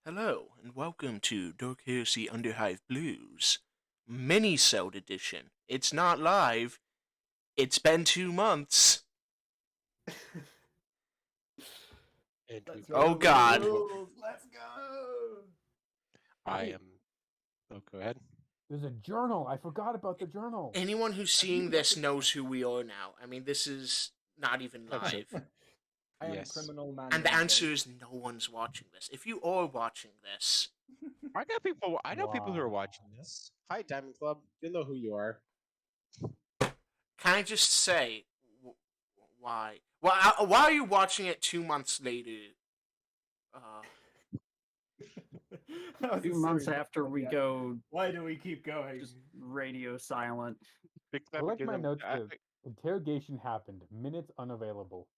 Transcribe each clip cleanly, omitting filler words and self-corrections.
Hello, and welcome to Dark Heresy Underhive Blues, mini-sode edition. It's not live. It's been 2 months. And Let's Oh, follow God. the rules. Let's go. I am. Oh, go ahead. There's a journal. I forgot about the journal. Anyone who's seeing this knows who we are now. I mean, this is not even That's live. it. I am Yes. criminal man. And the answer is no one's watching this. If you are watching this, I got people. I know people who are Wow. watching this. Hi, Diamond Club. You know who you are. can I just say why? Why are you watching it 2 months later? 2 months after we go Why do we keep going? just radio silent. I like my notes. Interrogation happened. Minutes unavailable.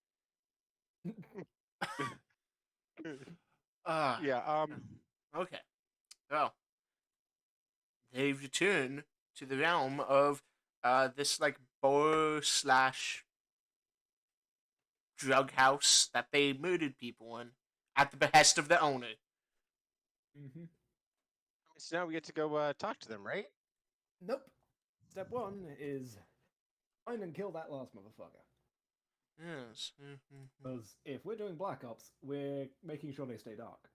Yeah. Okay. Well, they've returned to the realm of this like bar slash drug house that they murdered people in at the behest of the owner. Mm-hmm. So now we get to go talk to them, right? Nope. Step one is find and kill that last motherfucker. Yes. Because if we're doing Black Ops, we're making sure they stay dark.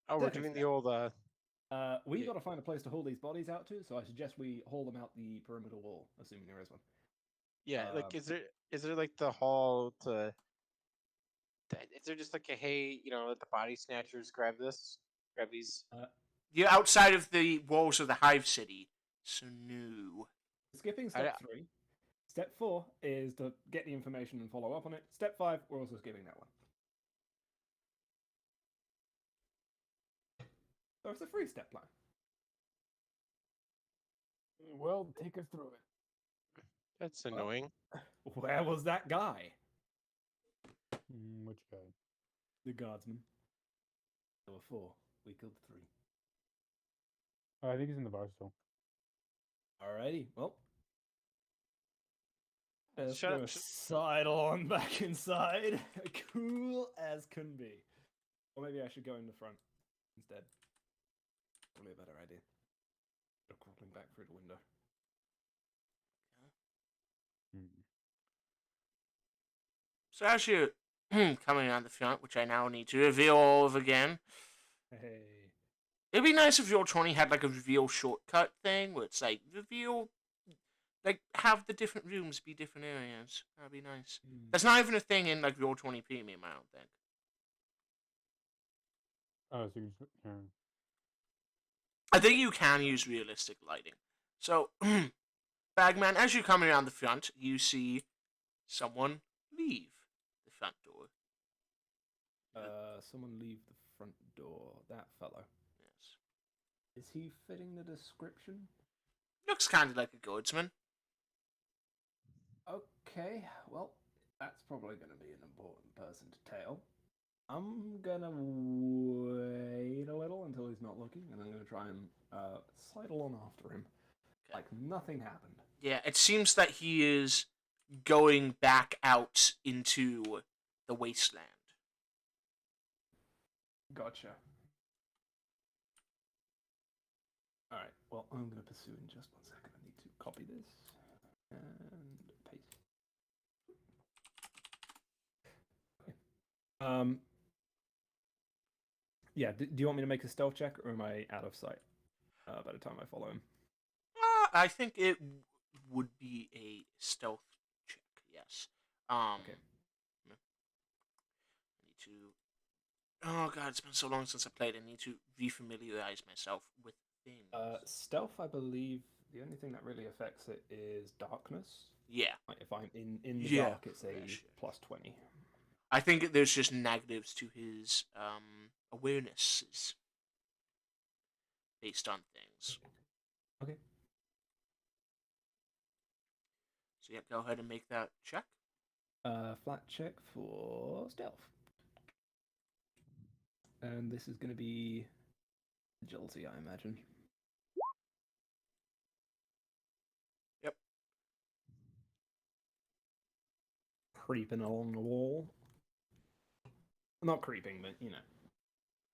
Oh, we're Second doing the step. old. We Yeah. got to find a place to haul these bodies out to, so I suggest we haul them out the perimeter wall, assuming there is one. Yeah. Like, is there like the hall to? Is there just like a hey, let the body snatchers grab these? You're outside of the walls of the Hive City, so no. Skipping step 3. Step 4 is to get the information and follow up on it. Step 5, we're also skipping that one. So it's a 3-step plan. Well, take us through it. That's annoying. Where was that guy? Which guy? The guardsman. There were 4. We killed 3. Oh, I think he's in the bar still. Alrighty, well. Let's Shut go up. sidle on back inside. Cool as can be. Or maybe I should go in the front instead. Probably a better idea. Crawling back through the window. So as you're coming on the front, which I now need to reveal all of again, Hey. it'd be nice if Roll20 had like a reveal shortcut thing where it's like reveal, like have the different rooms be different areas. That'd be nice. That's not even a thing in like Roll20 Premium, I don't think. Oh, so you just, yeah. I think you can use realistic lighting. So, Bagman, as you're coming around the front, you see someone leave the front door. Someone leave the front door. That fellow. Yes. Is he fitting the description? Looks kind of like a guardsman. Okay, well, that's probably going to be an important person to tail. I'm going to wait a little until he's not looking, and I'm going to try and sidle on after him. Okay. Like nothing happened. Yeah, it seems that he is going back out into the wasteland. Gotcha. Alright, well, I'm going to pursue in just 1 second. I need to copy this and paste. Okay. Yeah, do you want me to make a stealth check, or am I out of sight by the time I follow him? I think it would be a stealth check, yes. Okay. I need to... Oh god, it's been so long since I played. I need to refamiliarize myself with things. Stealth, I believe, the only thing that really affects it is darkness. Yeah. Like if I'm in the dark, it's a plus 20. I think there's just negatives to his awarenesses based on things. Okay. So yeah, go ahead and make that check. Flat check for stealth. And this is going to be agility, I imagine. Yep. Creeping along the wall. Not creeping, but you know.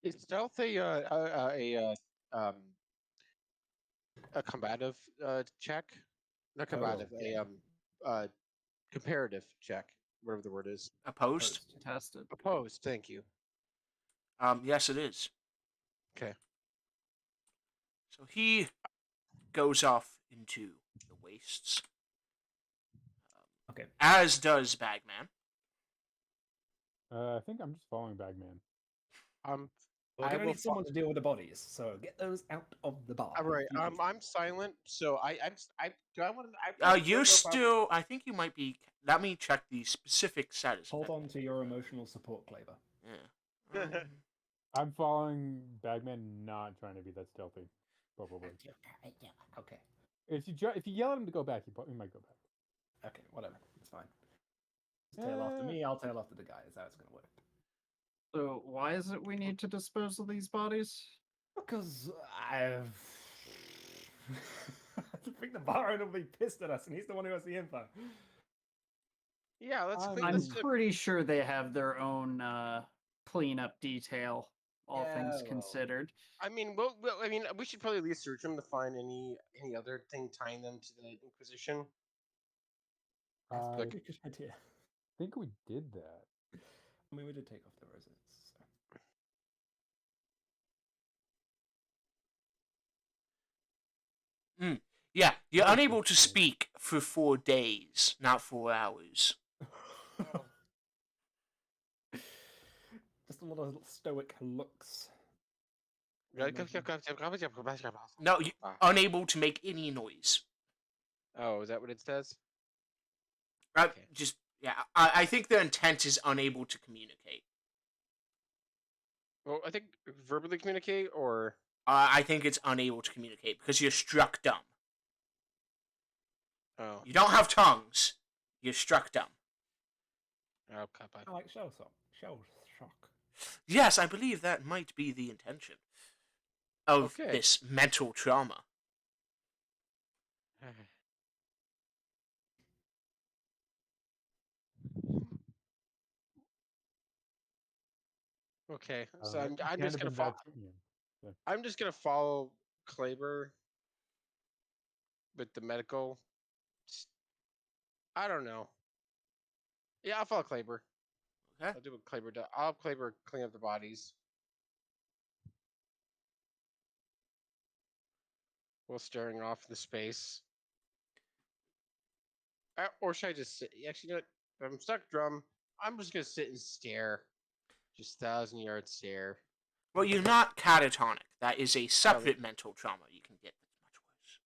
Is stealth a combative check? Not combative, a comparative check, whatever the word is. Opposed? Tested. Opposed. Thank you. Yes, it is. Okay. So he goes off into the wastes. Okay. As does Bagman. I think I'm just following Bagman. We're I gonna will need someone to deal with the bodies, so get those out of the bar. All right. If you- I'm silent, so I do I want to. You're still. I think you might be. Let me check the specific status. Hold on to your emotional support, Kleber. Yeah. I'm following Bagman, not trying to be that stealthy. Probably. Okay. If you yell at him to go back, he might go back. Okay, whatever. It's fine. Just tail after me, I'll tail after the guy. Is how it's gonna work. So why is it we need to dispose of these bodies? Because I think the bar owner will be pissed at us, and he's the one who has the info. Yeah, let's clean I'm this. pretty sure they have their own cleanup detail, all Yeah, things well. considered. I mean, we should probably at least search them to find any other thing tying them to the Inquisition. That's I a good idea. think we did that. I mean, we did take off the residents. So. Yeah, you're unable to speak for 4 days, not 4 hours. Just a lot of stoic looks. No, you're unable to make any noise. Oh, is that what it says? Okay. Just I think the intent is unable to communicate. Well, I think verbally communicate or. I think it's unable to communicate because you're struck dumb. Oh. You don't have tongues. You're struck dumb. Oh, kappa. I like shell shock. Shell shock. Yes, I believe that might be the intention of this mental trauma. Okay, so I'm just gonna Yeah. I'm just gonna follow Kleber with the medical. I don't know. Yeah, I'll follow Kleber. Okay. I'll do what Kleber does. I'll have Kleber clean up the bodies. While staring off into space. Or should I just sit? Actually, you know what? If I'm stuck drum, I'm just gonna sit and stare. Just 1,000-yard stare. Well, you're not catatonic. That is a separate mental trauma you can get that's much worse.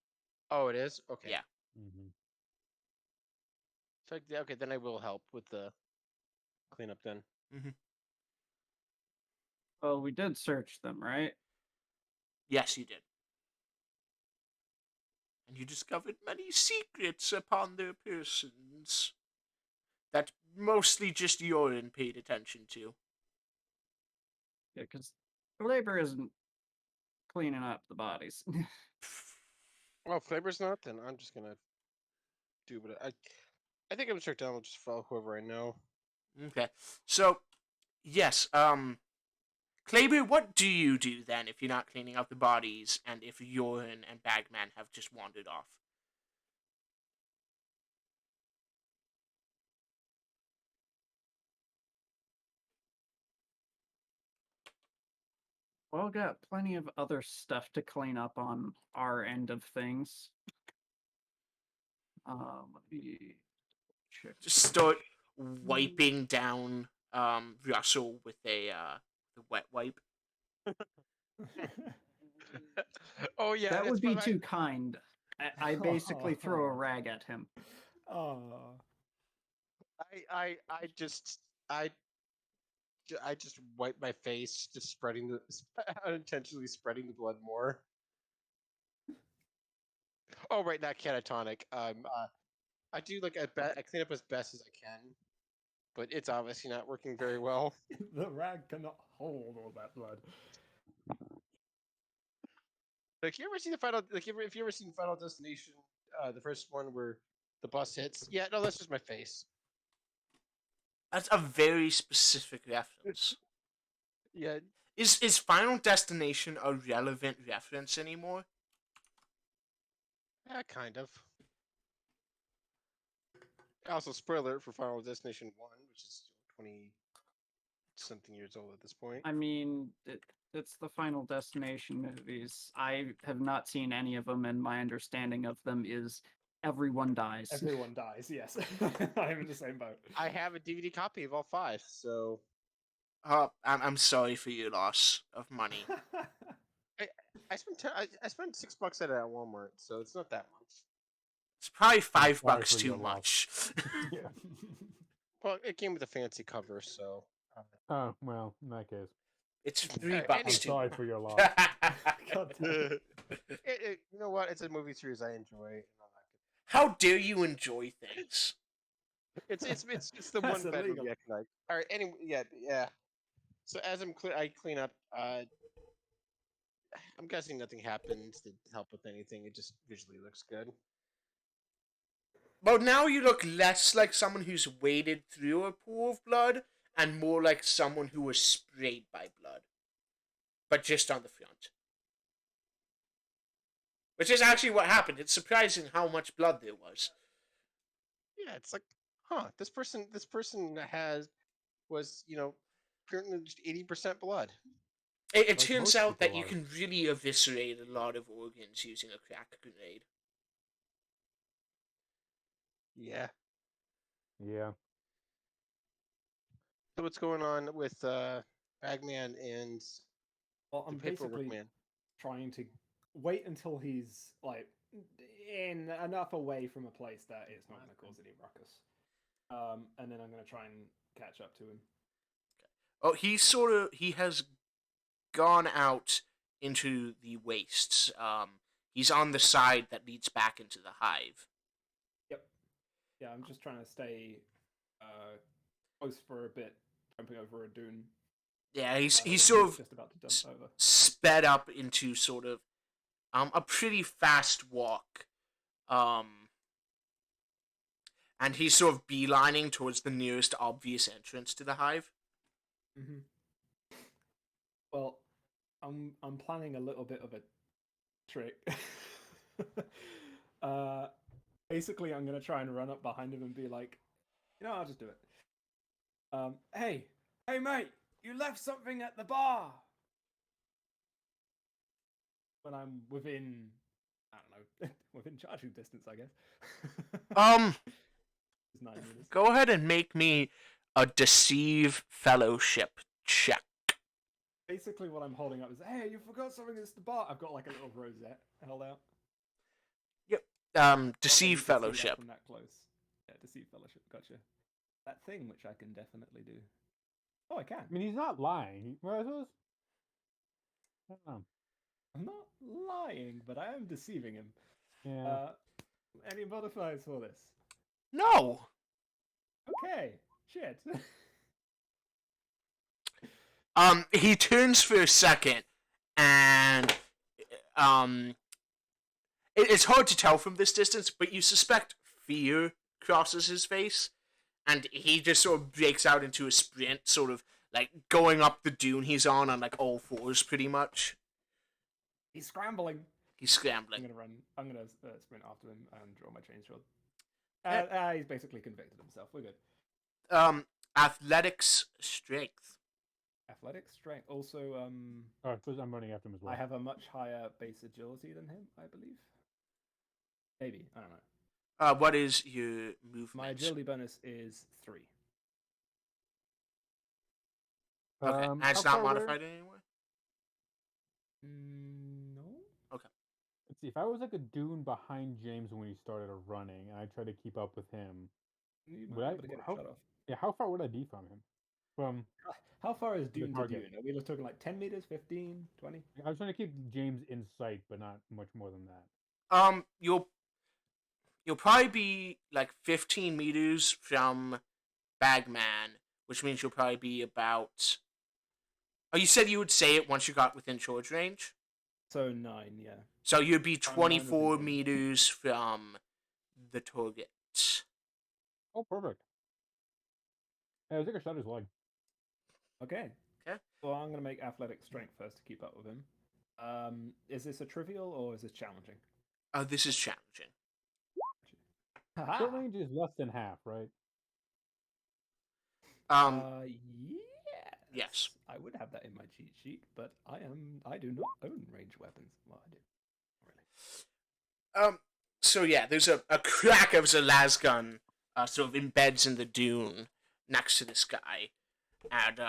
Oh, it is? Okay. Yeah. Mm-hmm. So, okay, then I will help with the cleanup then. Mm-hmm. Well, we did search them, right? Yes, you did. And you discovered many secrets upon their persons that mostly just Joren paid attention to. Yeah, because Kleber isn't cleaning up the bodies. Well, if Kleber's not, then I'm just gonna do what I think I'm gonna start down. I'll just follow whoever I know. Okay. So, yes, Kleber, what do you do then if you're not cleaning up the bodies and if Joren and Bagman have just wandered off? Well, got plenty of other stuff to clean up on our end of things. Let me check. Just start wiping down Russel with the wet wipe. Oh yeah, that would be too kind. I basically throw a rag at him. Oh. I just wipe my face, just unintentionally spreading the blood more. Oh right, not catatonic. I do I clean up as best as I can, but it's obviously not working very well. The rag cannot hold all that blood. You ever seen the final? If you ever seen Final Destination, the first one where the bus hits? Yeah, no, that's just my face. That's a very specific reference. Yeah. Is Final Destination a relevant reference anymore? Yeah, kind of. Also, spoiler alert for Final Destination 1, which is 20-something years old at this point. I mean, it's the Final Destination movies. I have not seen any of them, and my understanding of them is everyone dies. Everyone dies, yes. I'm in the same boat. I have a DVD copy of all 5, so... I'm sorry for your loss of money. I spent $6 at Walmart, so it's not that much. It's probably $5 for too your loss. much. Yeah. Well, it came with a fancy cover, so... Oh, well, in that case. It's $3 anyway. I'm too sorry much. for your loss. God damn it. You know what? It's a movie series I enjoy. And all that. How dare you enjoy things? It's the That's one bad illegal. movie I can like. All right. Anyway, yeah. So as I clean up, I'm guessing nothing happens to help with anything. It just visually looks good. Well, now you look less like someone who's waded through a pool of blood and more like someone who was sprayed by blood. But just on the front. Which is actually what happened. It's surprising how much blood there was. Yeah, it's like, this person was, apparently just 80% blood. It Like turns most out that people you are. can really eviscerate a lot of organs using a crack grenade. Yeah. Yeah. So what's going on with Bagman and Well, the I'm Paperwork basically Man? trying to wait until he's like in enough away from a place that it's not going to cause any ruckus. And then I'm going to try and catch up to him. Oh, he has gone out into the wastes. He's on the side that leads back into the hive. Yep. Yeah, I'm just trying to stay close for a bit, jumping over a dune. Yeah, he's He's sort of just about to jump over. sped up into sort of a pretty fast walk. And he's sort of beelining towards the nearest obvious entrance to the hive. Mm-hmm. Well, I'm planning a little bit of a trick. Basically, I'm gonna try and run up behind him and be like, I'll just do it. Hey, mate, you left something at the bar. When I'm within, I don't know, within charging distance, I guess. It's 9 meters. Go ahead and make me a deceive fellowship check. Basically, what I'm holding up is, hey, you forgot something at the bar. I've got like a little rosette held out. Deceive See that fellowship. from that close. Yeah, deceive fellowship. Gotcha. That thing which I can definitely do. Oh, I can. I mean, he's not lying. Well, I suppose. I don't know. I'm not lying, but I am deceiving him. Yeah. Any modifiers for this? No. Okay. Shit. He turns for a second, and it's hard to tell from this distance, but you suspect fear crosses his face, and he just sort of breaks out into a sprint, sort of like going up the dune he's on like all fours, pretty much. He's scrambling. He's scrambling. I'm gonna sprint after him and draw my chain sword. He's basically convicted himself. We're good. Athletics, strength. Athletics, strength. Also, Oh, I suppose I'm running after him as well. I have a much higher base agility than him, I believe. Maybe, I don't know. What is your movement? My agility bonus is 3. Okay, and it's how not far modified anymore? No. Let's see. If I was like a dune behind James when he started running, and I tried to keep up with him, You Would might I- be able to get a how- shot off. yeah, how far would I be from him? From How far is dune to target. dune? Are we just talking like 10 meters, 15, 20? I was trying to keep James in sight, but not much more than that. You'll probably be like 15 meters from Bagman, which means you'll probably be about. Oh, you said you would say it once you got within charge range? So 9, yeah. So you'd be Mine would be 24 1. meters from the target. Oh, perfect. Yeah, I think I shot his leg. Okay. Well, I'm going to make athletic strength first to keep up with him. Is this a trivial or is this challenging? This is challenging. Short range is less than half, right? Yes. I would have that in my cheat sheet, but I do not own range weapons. Well, I do. Not really. So yeah, there's a crack of the las gun sort of embeds in the dune next to this guy, and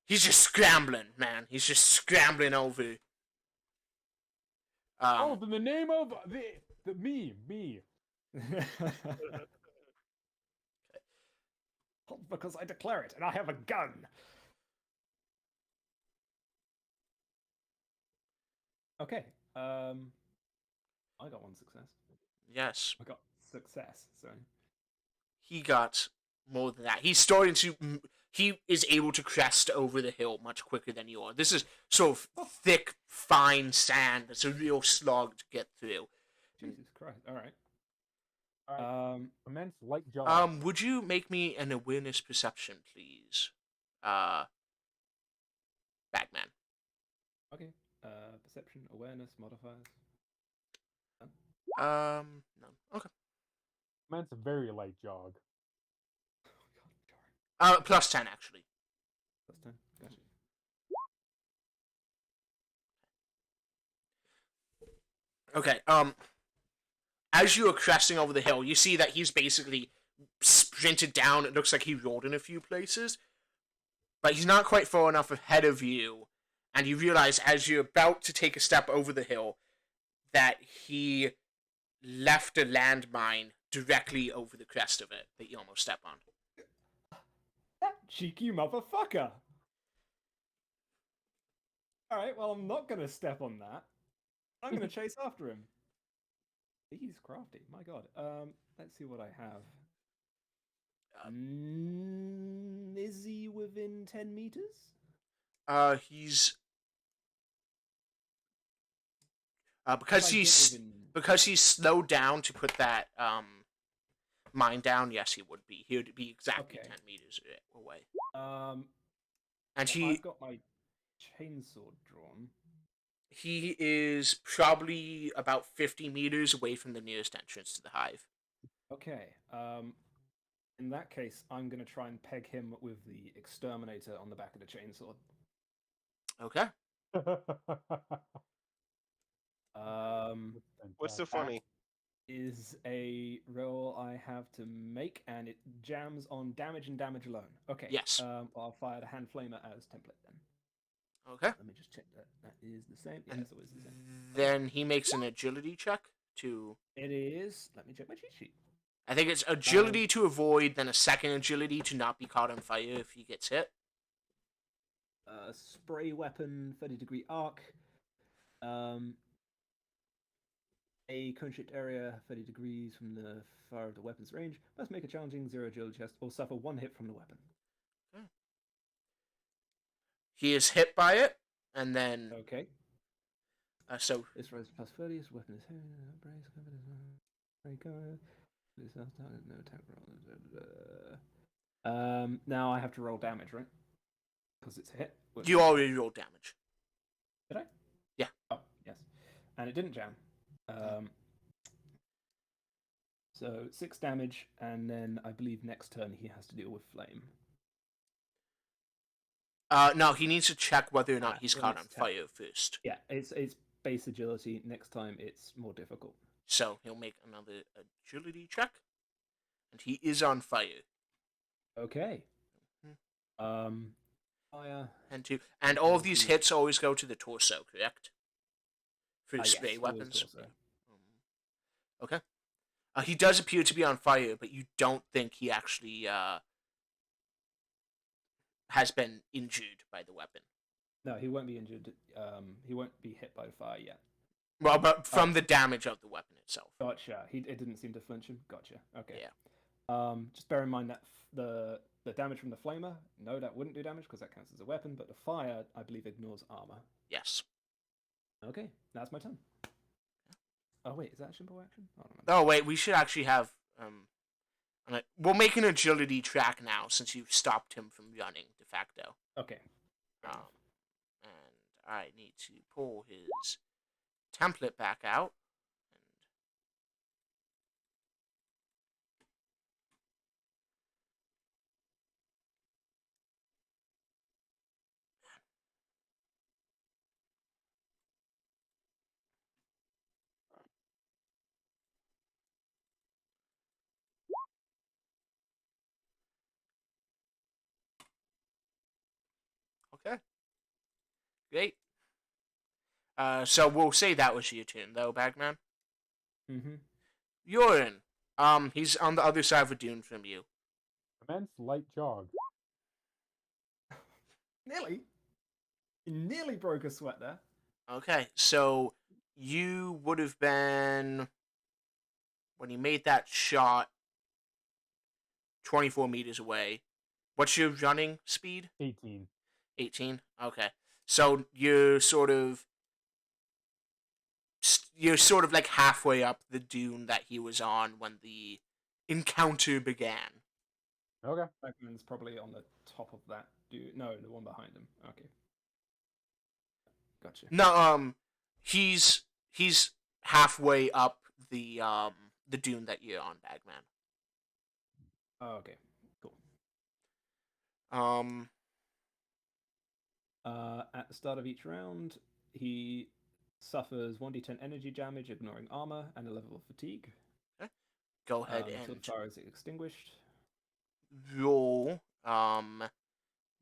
he's just scrambling, man. He's just scrambling over. In the name of the me. Because I declare it, and I have a gun. Okay. I got one success. Yes. I got success. Sorry. He got more than that. He is able to crest over the hill much quicker than you are. This is sort of thick, fine sand. It's a real slog to get through. Jesus Christ! All right. Immense light jaw. Would you make me an awareness perception, please? Bagman. Okay. Perception, awareness, modifiers. No. Okay. Immense very light jog. Oh God, Plus 10 actually. Plus 10. Gotcha. Okay. As you are cresting over the hill, you see that he's basically sprinted down. It looks like he rolled in a few places, but he's not quite far enough ahead of you. And you realize as you're about to take a step over the hill that he left a landmine directly over the crest of it that you almost step on. That cheeky motherfucker! Alright, well, I'm not gonna step on that. I'm gonna chase after him. He's crafty, my god. Let's see what I have. Is he within 10 meters? He's because he's slowed down to put that mine down. Yes, he would be. He would be exactly 10 meters away. And I've got my chainsaw drawn. He is probably about 50 meters away from the nearest entrance to the hive. Okay. In that case, I'm going to try and peg him with the exterminator on the back of the chainsaw. Okay. What's so funny? Is a roll I have to make, and it jams on damage and damage alone. Okay. Yes. I'll fire the hand flamer as template then. Okay. Let me just check that. That is the same. Yeah, it's always the same. Then he makes an agility check to... It is... Let me check my cheat sheet. I think it's agility to avoid, then a second agility to not be caught on fire if he gets hit. Spray weapon, 30-degree arc. A cone-shaped area, 30 degrees from the far of the weapon's range. Must make a challenging 0 agility test or suffer 1 hit from the weapon. Okay. He is hit by it, and then... Okay. So... This rise plus 30, this weapon is no attack roll. Now I have to roll damage, right? Because it's a hit. You already rolled damage. Did I? Yeah. Oh, yes. And it didn't jam. So 6 damage, and then I believe next turn he has to deal with flame. No, he needs to check whether or not he's caught on fire first. Yeah, it's base agility. Next time it's more difficult. So he'll make another agility check, and he is on fire. Okay. Fire. And all of these hits always go to the torso, correct? For the spray yes, weapons. Torso. Okay. He does appear to be on fire, but you don't think he actually has been injured by the weapon. No, he won't be injured. He won't be hit by the fire yet. Well, but from the damage of the weapon itself. Gotcha. It didn't seem to flinch him. Gotcha. Okay. Yeah. Just bear in mind that the damage from the flamer, no, that wouldn't do damage because that counts as a weapon, but the fire, I believe, ignores armor. Yes. Okay, that's my turn. Oh wait, is that a simple action? I don't remember. Oh wait, we should actually have we'll make an agility track now since you've stopped him from running de facto. Okay. I need to pull his template back out. Okay. Great. So we'll say that was your turn, though, Bagman. Mm-hmm. Joren. He's on the other side of the dune from you. Commence light jog. Nearly. You nearly broke a sweat there. Okay, so you would have been, when you made that shot, 24 meters away. What's your running speed? 18. 18? Okay. So you're sort of like halfway up the dune that he was on when the encounter began. Okay. Bagman's probably on the top of that dude. No, the one behind him. Okay. Gotcha. No, he's halfway up the dune that you're on, Bagman. Oh, okay. Cool. At the start of each round, he suffers 1d10 energy damage, ignoring armor, and a level of fatigue. Go ahead Until and the fire is extinguished. roll that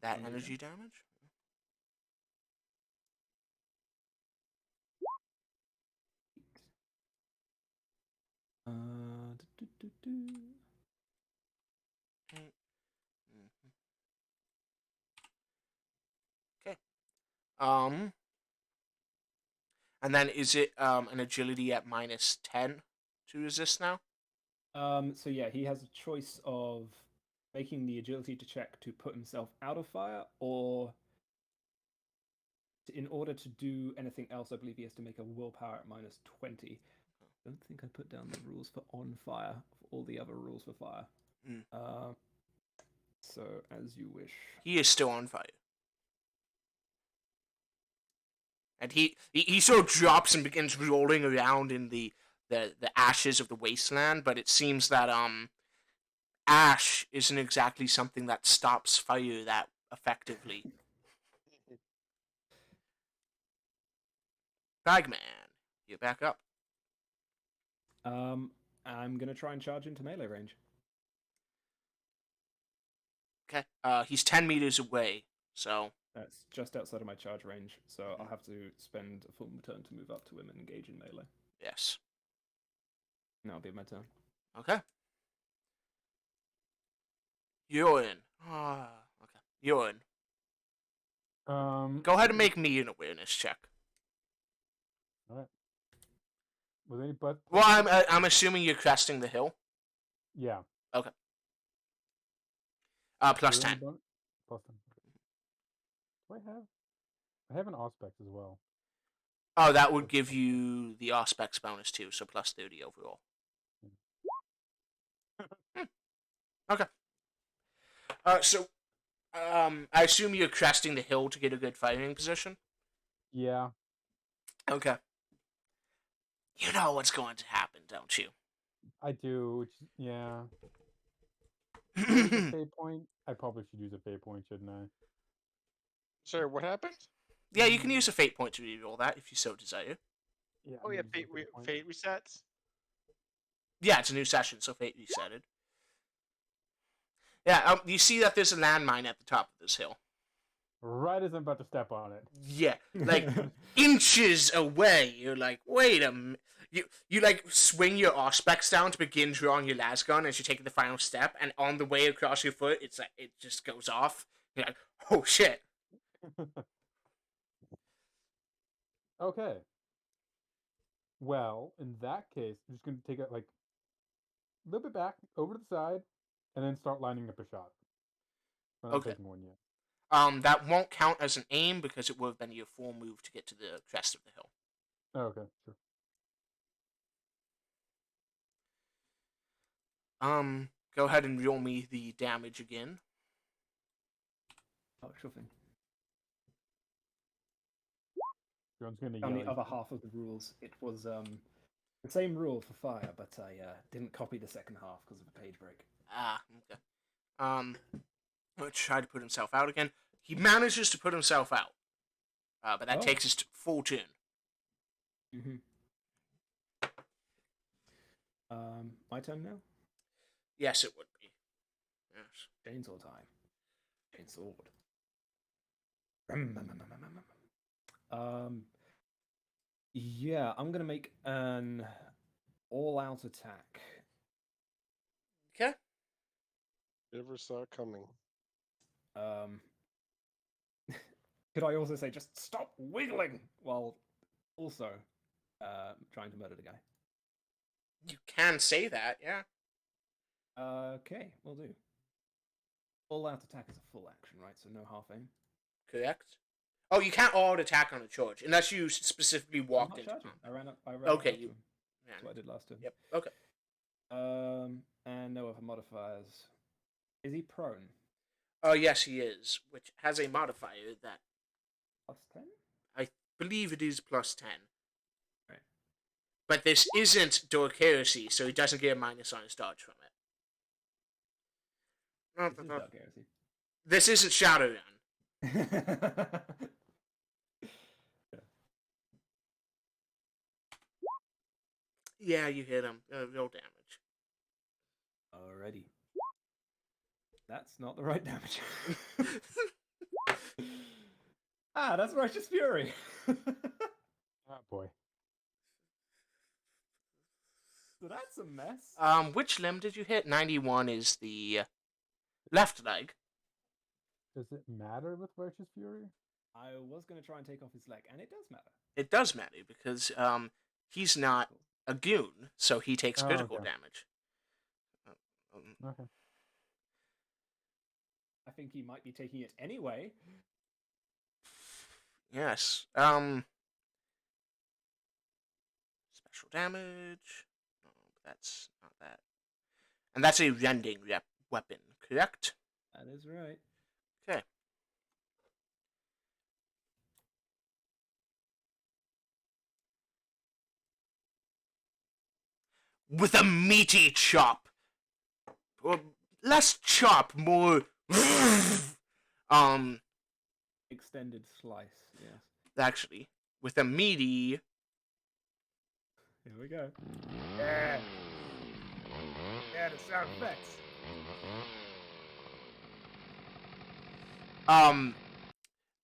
Energy energy damage. Do, do, do, do. Okay. And then is it an agility at -10 to resist now? So yeah, he has a choice of making the agility to check to put himself out of fire, or in order to do anything else, I believe he has to make a willpower at -20. I don't think I put down the rules for on fire, for all the other rules for fire. So as you wish. He is still on fire. And he sort of drops and begins rolling around in the ashes of the wasteland, but it seems that ash isn't exactly something that stops fire that effectively. Bagman, you're back up. I'm gonna try and charge into melee range. Okay. He's 10 meters away, so That's just outside of my charge range, so I'll have to spend a full turn to move up to him and engage in melee. yes. And that'll be my turn. Okay. Joren. Okay. Joren. Go ahead and make me an awareness check. All right. Was any but? Well, I'm assuming you're cresting the hill. Yeah. Okay. Plus Is there 10. any bonus? Plus 10. Do I have an auspex as well. Oh, that would give you the Auspex bonus too, so plus 30 overall. Okay. So, I assume you're cresting the hill to get a good fighting position? Yeah. Okay. You know what's going to happen, don't you? I do. Which, yeah. Use a fate point. I probably should use a fate point, shouldn't I? Sorry, what happened? Yeah, you can use a fate point to reroll that if you so desire. Yeah. Oh I'm yeah, using a point. fate resets. Yeah, it's a new session, so fate resetted. Yeah, you see that there's a landmine at the top of this hill. Right as I'm about to step on it. Yeah, like inches away. You're like, wait a minute. You like swing your auspex down to begin drawing your las gun as you're taking the final step, and on the way across your foot, it's like it just goes off. You're like, oh shit. Okay. Well, in that case, I'm just going to take it like a little bit back, over to the side, and then start lining up a shot. I'm not Okay. taking one yet. That won't count as an aim because it would have been your full move to get to the crest of the hill. Oh, okay, sure. Go ahead and roll me the damage again. Oh, sure thing. Joren's gonna On yell. the other half of the rules, it was the same rule for fire, but I didn't copy the second half because of a page break. Ah, okay. Let's try to put himself out again. He manages to put himself out, but that takes his full turn. Mm-hmm. My turn now? Yes, it would be. Yes. Chainsaw time. Chainsword. Yeah, I'm gonna make an all-out attack. Okay. Never saw it coming. Could I also say just stop wiggling while also trying to murder the guy? You can say that, yeah. Okay, we'll do. All-out attack is a full action, right? So no half aim. Correct. Oh, you can't all attack on a charge unless you specifically walked into charging. combat. I ran up to him. Yeah. That's what I did last turn. Yep. Okay. And no other modifiers. Is he prone? Oh, yes, he is, which has a modifier that +10? I believe it is +10. Right. But this isn't Dork Heresy, so he doesn't get a minus on his dodge from it. This is Dark Heresy. This isn't Shadowrun. Yeah, you hit him. Real damage. Alrighty. That's not the right damage. That's Righteous Fury. Oh boy. So that's a mess. Which limb did you hit? 91 is the left leg. Does it matter with Righteous Fury? I was going to try and take off his leg, and it does matter. It does matter because he's not a goon, so he takes critical okay. damage. Okay. I think he might be taking it anyway. Yes. Special damage. No, that's not that. And that's a rending weapon, correct? That is right. Okay. With a meaty chop. Or less chop, more Extended slice, yes. actually, with a meaty Here we go. Yeah. Yeah, the sound effects.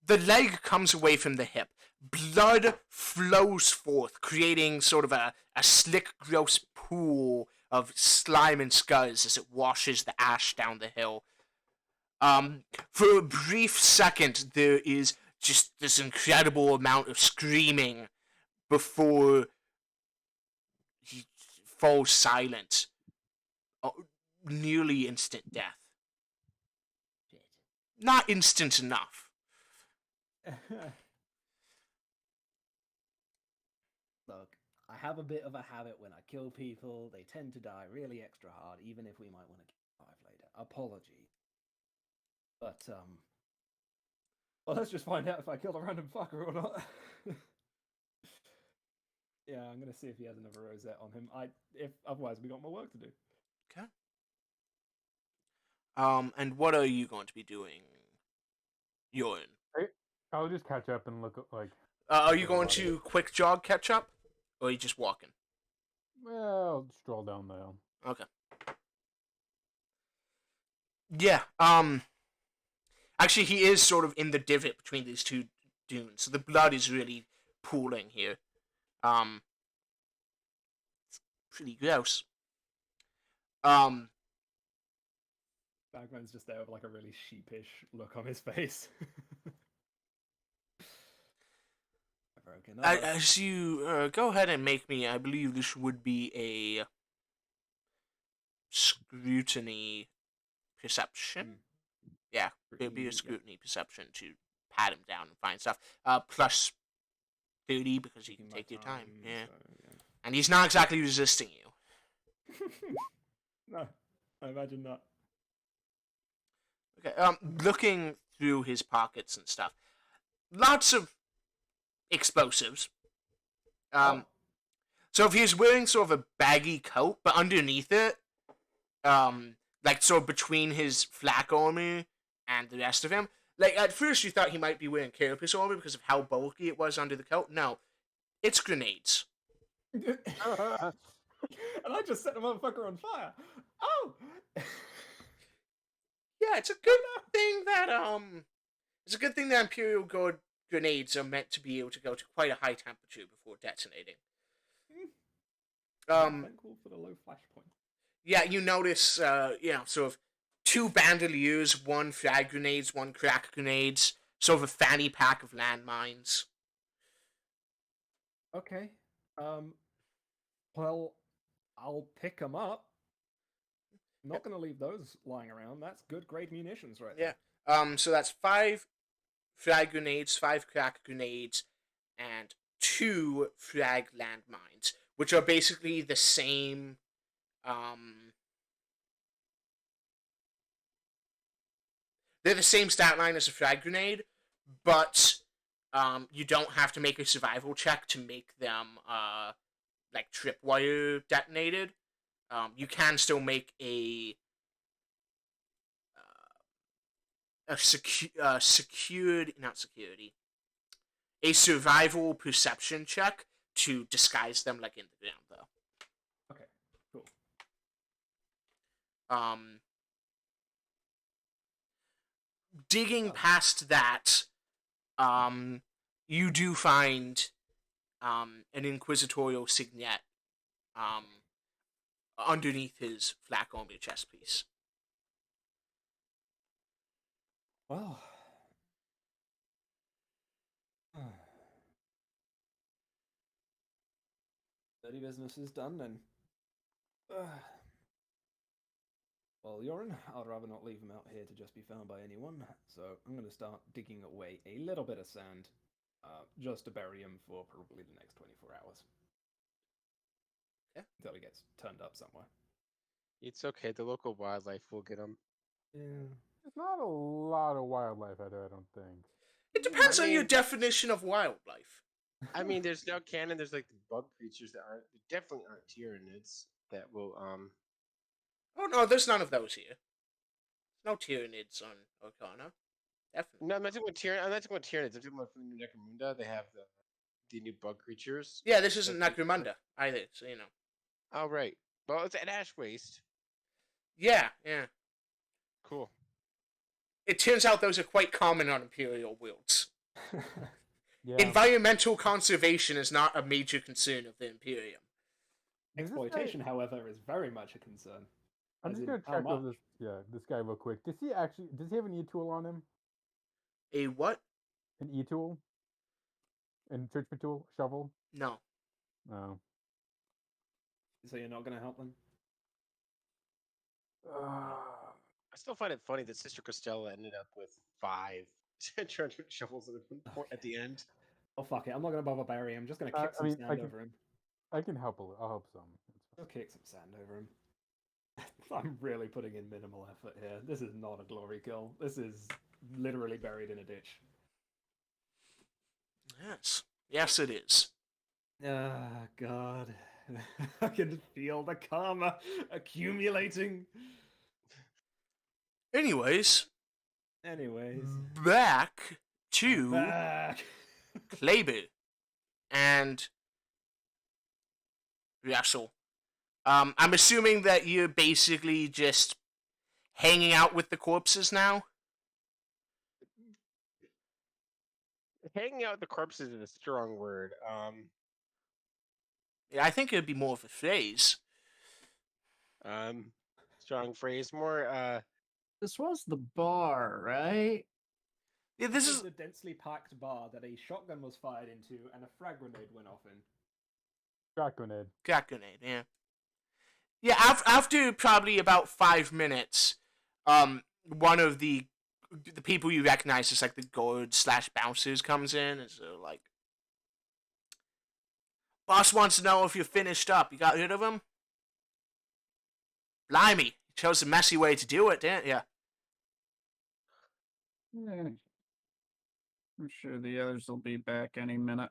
the leg comes away from the hip. Blood flows forth, creating sort of a slick, gross pool of slime and scuzz as it washes the ash down the hill. For a brief second, there is just this incredible amount of screaming before he falls silent. Nearly instant death. Shit. Not instant enough. Look, I have a bit of a habit when I kill people. They tend to die really extra hard, even if we might want to get alive later. Apology. But, well, let's just find out if I killed a random fucker or not. Yeah, I'm gonna see if he has another rosette on him. If otherwise, we got more work to do. Okay. And what are you going to be doing, Joren? I'll just catch up and look like. Are you going to quick jog catch up, or are you just walking? Well, I'll stroll down the hill. Okay. Yeah. Actually, he is sort of in the divot between these two dunes, so the blood is really pooling here. It's pretty gross. Bagman's just there with like a really sheepish look on his face. As you go ahead and make me, I believe this would be a scrutiny perception. Yeah, it would be a scrutiny perception to pat him down and find stuff. Plus 30 because you can take your time. Yeah. So, yeah. And he's not exactly resisting you. No, I imagine not. Okay, looking through his pockets and stuff, lots of explosives. Oh. So if he's wearing sort of a baggy coat, but underneath it, like sort of between his flak armor and the rest of him, like at first you thought he might be wearing carapace armor because of how bulky it was under the coat. No, it's grenades. And I just set the motherfucker on fire. Oh. Yeah, it's a good thing that Imperial Guard grenades are meant to be able to go to quite a high temperature before detonating. Thankful for the low flash point. Yeah, you notice, sort of 2 bandoliers, 1 frag grenades, 1 crack grenades, sort of a fanny pack of landmines. Okay. Well, I'll pick them up. Not going to leave those lying around. That's good grade munitions right there. Yeah. So that's 5 frag grenades, 5 crack grenades, and 2 frag landmines, which are basically the same. They're the same stat line as a frag grenade, but you don't have to make a survival check to make them like tripwire detonated. You can still make a survival perception check to disguise them like in the ground, though. Okay, cool. Digging past that, you do find an inquisitorial signet underneath his flak armor chest piece. Well, dirty business is done then. Well, Joren, I'd rather not leave him out here to just be found by anyone, so I'm going to start digging away a little bit of sand, just to bury him for probably the next 24 hours. Yeah. Until he gets turned up somewhere. It's okay. The local wildlife will get them. Yeah. There's not a lot of wildlife out there, I don't think. It depends on your definition of wildlife. I mean, there's no canon. There's like the bug creatures that definitely aren't Tyranids that will Oh no, there's none of those here. No Tyranids on Arcana. Definitely. No, I'm not talking about Tyranids. I'm not talking about Tyranids. I'm talking about from the new Necromunda. They have the new bug creatures. Yeah, this isn't Necromunda either, so you know. Oh right. Well, it's an ash waste. Yeah. Cool. It turns out those are quite common on Imperial worlds. Yeah. Environmental conservation is not a major concern of the Imperium. Does this Exploitation, guy- however, is very much a concern. I'm As just in, gonna how check over much? this guy real quick. Does he have an e-tool on him? A what? An e-tool? An enrichment tool? Shovel? No. No. So you're not going to help them? I still find it funny that Sister Costella ended up with 5 shovels at the end. Oh, fuck it. I'm not going to bother burying him. I'm just going to kick some sand over him. I can help a little. I'll help some. I'll kick some sand over him. I'm really putting in minimal effort here. This is not a glory kill. This is literally buried in a ditch. Yes. Yes, it is. Ah, God. I can feel the karma accumulating. Anyways, back to Back. Kleber and Russel. I'm assuming that you're basically just hanging out with the corpses now? Hanging out with the corpses is a strong word. Yeah, I think it would be more of a phrase. Strong phrase. More. This was the bar, right? Yeah, this is a densely packed bar that a shotgun was fired into and a frag grenade went off in. Crack grenade. crack grenade. Yeah. Yeah. After probably about 5 minutes, one of the people you recognize as like the guard/bouncers comes in and so like, boss wants to know if you're finished up. You got rid of him? Blimey, you chose a messy way to do it, didn't you? Yeah. I'm sure the others will be back any minute.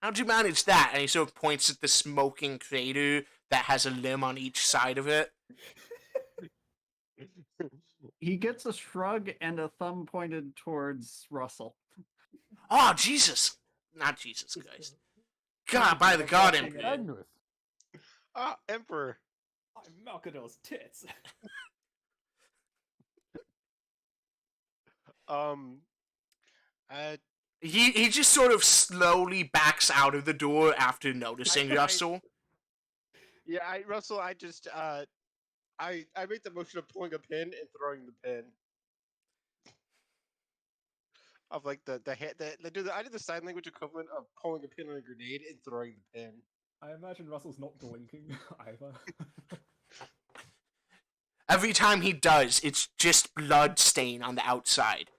How'd you manage that? And he sort of points at the smoking crater that has a limb on each side of it. He gets a shrug and a thumb pointed towards Russell. Oh, Jesus! Not Jesus Christ. God, by the God, Emperor. Agnes. Ah, Emperor. I'm Malcador's tits. I He just sort of slowly backs out of the door after noticing Russell. Yeah, Russell, I just I make the motion of pulling a pin and throwing the pin. Of like I did the sign language equivalent of pulling a pin on a grenade and throwing the pin. I imagine Russell's not blinking either. Every time he does, it's just blood stain on the outside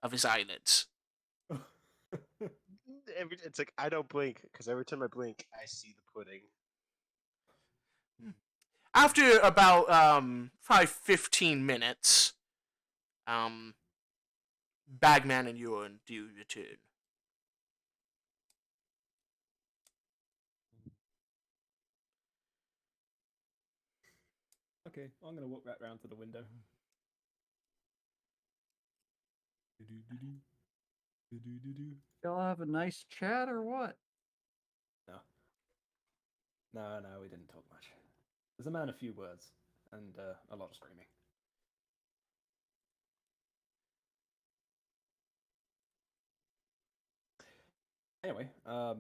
of his eyelids. It's like I don't blink because every time I blink, I see the pudding. After about 15 minutes, Bagman and Joren do return. Okay, I'm gonna walk back round to the window. Y'all have a nice chat or what? No, we didn't talk much. There's a man of few words, and a lot of screaming. Anyway,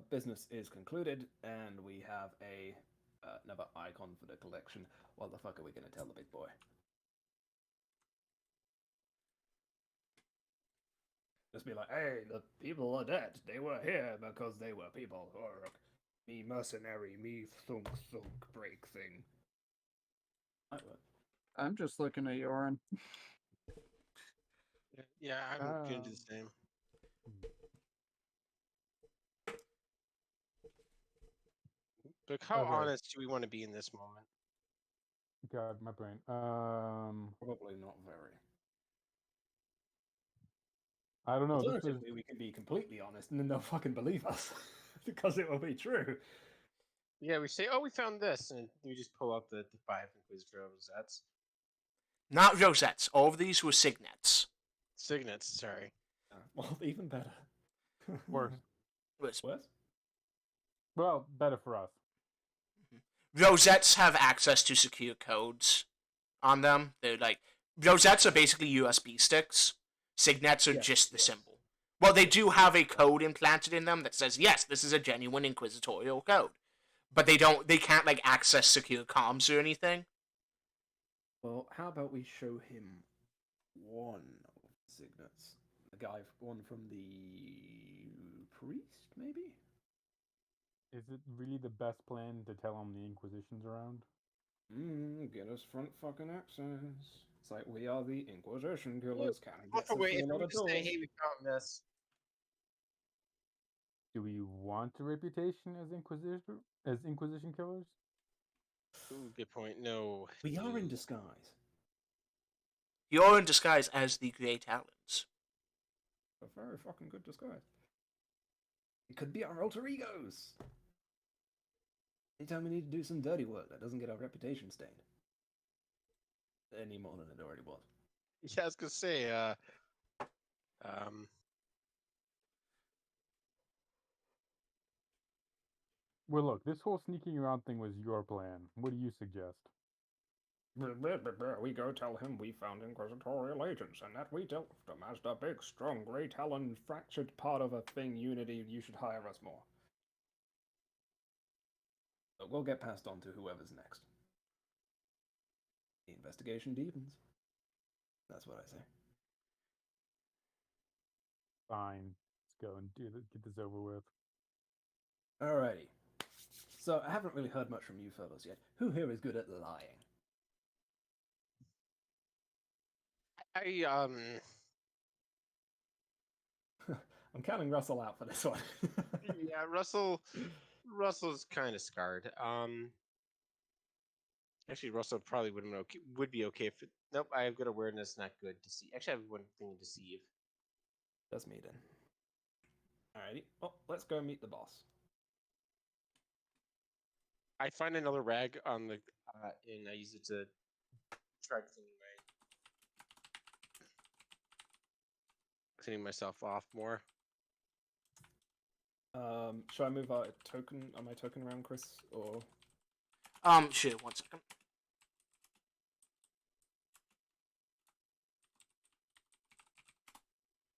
business is concluded, and we have another icon for the collection. What the fuck are we gonna tell the big boy? Just be like, hey, the people are dead. They were here because they were people. Or me mercenary, me thunk break thing. I'm just looking at Joren. Yeah, I'm gonna do the same. But how Okay. honest do we want to be in this moment? God, my brain. Probably not very. I don't know. This was, Alternatively, we can be completely honest, and then they'll fucking believe us because it will be true. Yeah, we say, oh, we found this, and we just pull out the 5 Inquisitor rosettes. Not rosettes. All of these were signets. Signets, sorry. Well, even better. worse. Worse? Well, better for us. Rosettes have access to secure codes on them. They're like rosettes are basically USB sticks. Signets are just the symbol. Well, they do have a code implanted in them that says, yes, this is a genuine inquisitorial code. But they can't like access secure comms or anything. Well, how about we show him one of the signets? One from the priest, maybe? Is it really the best plan to tell him the Inquisition's around? Get us front fucking access. It's like we are the Inquisition killers. Walk away if we just say, hey, we found this. Do we want a reputation as Inquisition killers? Ooh, good point. No. We are in disguise. You're in disguise as the Grey Talons. A very fucking good disguise. It could be our alter egos. Anytime we need to do some dirty work that doesn't get our reputation stained. Any more than it already was. Yeah, I was gonna say, Well, look, this whole sneaking around thing was your plan. What do you suggest? We go tell him we found inquisitorial agents and that we dealt with them as the big, strong, Grey Talon fractured part of a thing unity. You should hire us more. But we'll get passed on to whoever's next. The investigation deepens. That's what I say. Fine. Let's go and get this over with. Alrighty. So, I haven't really heard much from you fellows yet. Who here is good at lying? I'm counting Russell out for this one. yeah, Russell's kind of scarred. Actually, Russell probably would be okay if nope, I have good awareness, not good deceive. Actually, I have one thing to deceive. That's me then. Alrighty. Well, let's go meet the boss. I find another rag on the and I use it to try cleaning myself off more. Should I move my token around, Chris, or? Sure, 1 second.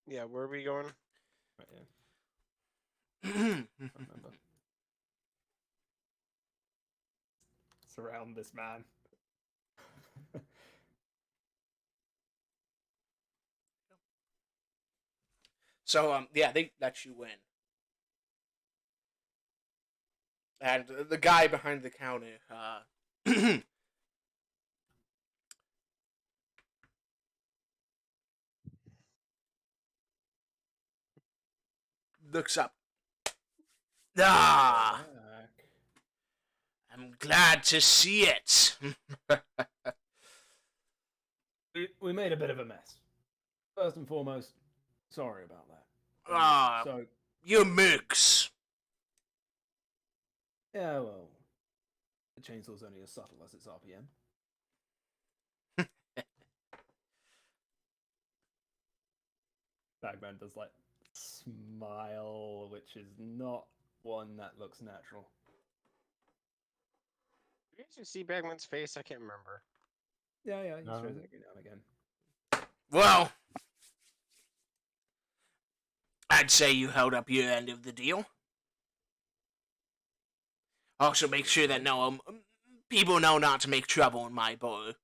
Yeah, where are we going? Right here. I remember. Surround this man. So, yeah, they let you in. And the guy behind the counter, looks up. Ah, Back. I'm glad to see it. We made a bit of a mess. First and foremost, sorry about that. Ah, So, you mooks. yeah, well, the chainsaw's only as subtle as its RPM. Bagman does like smile, which is not one that looks natural. Did you actually see Bagman's face? I can't remember. Yeah, he No. shows it every now and again. Well, I'd say you held up your end of the deal. Also, make sure that people know not to make trouble in my bar.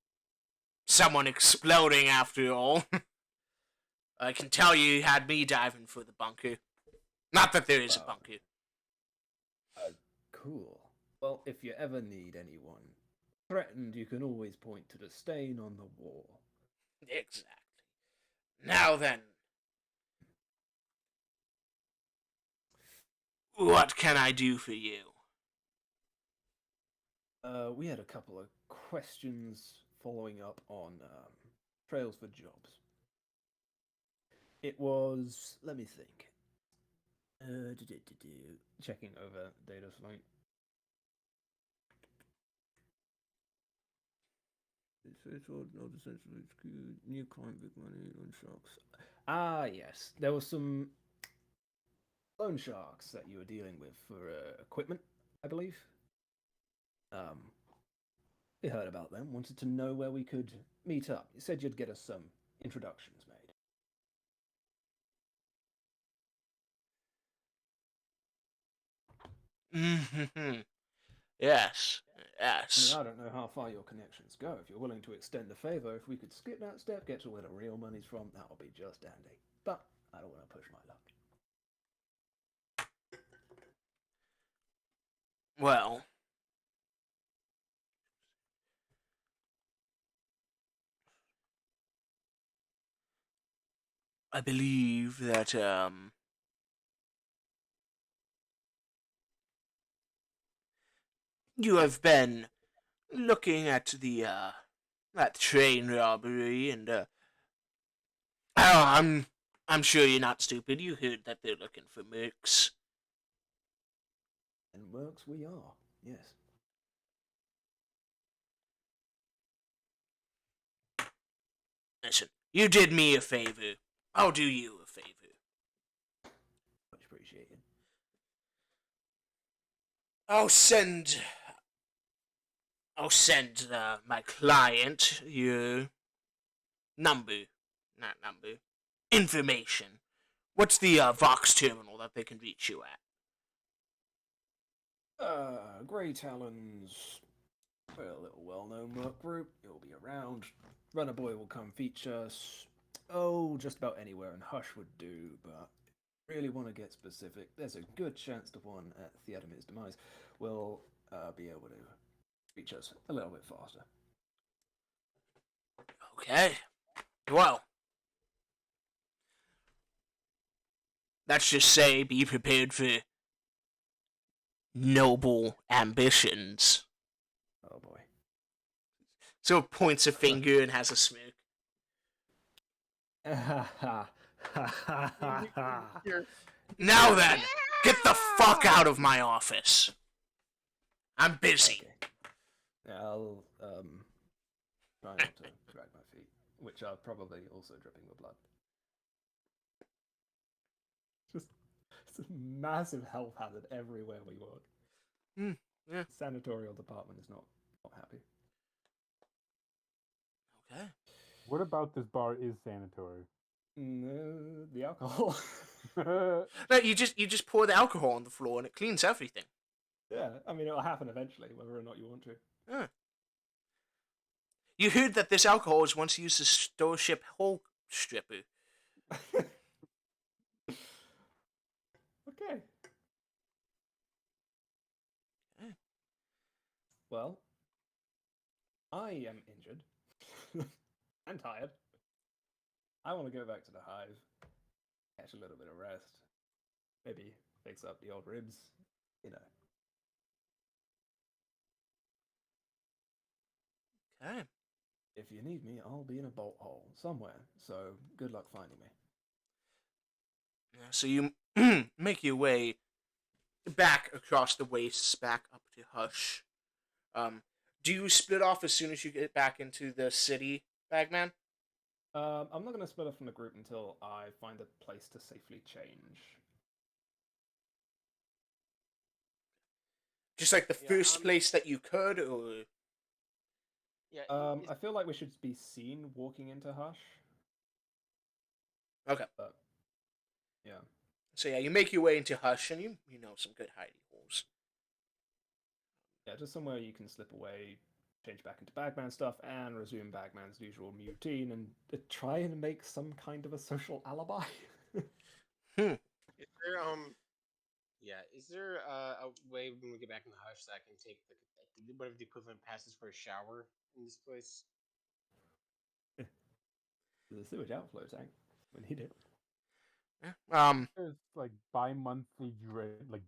Someone exploding, after all. I can tell you had me diving for the bunker. Not that there is a Wow. bunker. Cool. Well, if you ever need anyone threatened, you can always point to the stain on the wall. Exactly. Now then. What can I do for you? We had a couple of questions following up on trails for jobs. It was, let me think. Checking over data flight. New convict money on sharks. Ah, yes. There were some loan sharks that you were dealing with for equipment, I believe. We heard about them. Wanted to know where we could meet up. You said you'd get us some introductions made. Yes. I mean, I don't know how far your connections go. If you're willing to extend the favor, if we could skip that step, get to where the real money's from, that would be just dandy. But I don't want to push my luck. Well, I believe that you have been looking at the train robbery, and I'm sure you're not stupid. You heard that they're looking for mercs. And mercs we are, yes. Listen, you did me a favor. I'll do you a favor. Much appreciated. I'll send my client your information. What's the Vox terminal that they can reach you at? Grey Talons. We're a little well-known work group. It'll be around. Runner Boy will come feature us. Oh, just about anywhere, and Hush would do, but really want to get specific. There's a good chance the one at Theodomir's demise will be able to reach us a little bit faster. Okay. Well, let's just say be prepared for noble ambitions. Oh boy. So points a finger and has a smirk. Now then, get the fuck out of my office. I'm busy. Okay. Yeah, I'll try not to drag my feet, which are probably also dripping with blood. Just it's a massive health hazard everywhere we walk. Yeah. Sanatorial department is not happy. Okay. What about this bar is sanitary? No, the alcohol. No, you just pour the alcohol on the floor and it cleans everything. Yeah, I mean it'll happen eventually, whether or not you want to. Yeah. You heard that this alcohol is once used as starship hull stripper. Okay. Okay. Well, I am injured and tired. I want to go back to the hive, catch a little bit of rest, maybe fix up the old ribs, you know. Okay. If you need me, I'll be in a bolt hole somewhere, so good luck finding me. Yeah, so you make your way back across the wastes, back up to Hush. Do you split off as soon as you get back into the city, Bagman? I'm not going to split off from the group until I find a place to safely change. Just like the Yeah, first place that you could, or Yeah. I feel like we should be seen walking into Hush. okay. But, yeah. So yeah, you make your way into Hush, and you know some good hiding holes. Yeah, just somewhere you can slip away, change back into Bagman stuff, and resume Bagman's usual routine, and try and make some kind of a social alibi. Is there is there a way when we get back in the hush that I can take whatever the equivalent passes for a shower in this place? The sewage outflow tank. We need it. Yeah. There's like bi-monthly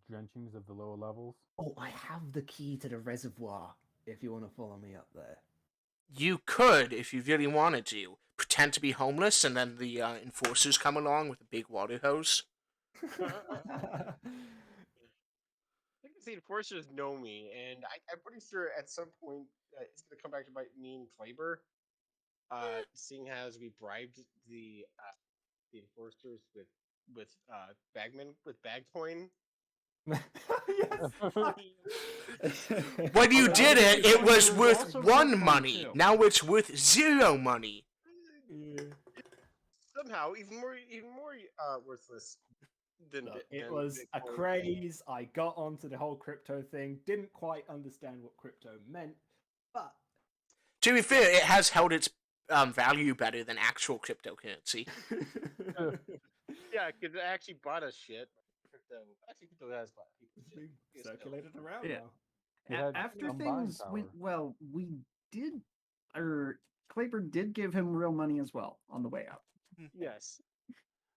drenchings of the lower levels. Oh, I have the key to the reservoir. If you want to follow me up there. You could, if you really wanted to, pretend to be homeless, and then the enforcers come along with a big water hose. I think the enforcers know me, and I'm pretty sure at some point it's going to come back to bite me and Kleber. Seeing as we bribed the enforcers with Bagman with Bagcoin. When you Oh, did it, it was worth also 1 worth money. too. Now it's worth 0 money. Somehow even more worthless than Look, than it was a Bitcoin. craze. I got onto the whole crypto thing. Didn't quite understand what crypto meant, but To be fair, it has held its value better than actual cryptocurrency. Yeah, because it actually bought us shit. Crypto has bought people it's shit. being It's still- circulated around Yeah. now. It had After some buying things went power. well, we did, or Kleber did give him real money as well on the way out. Yes.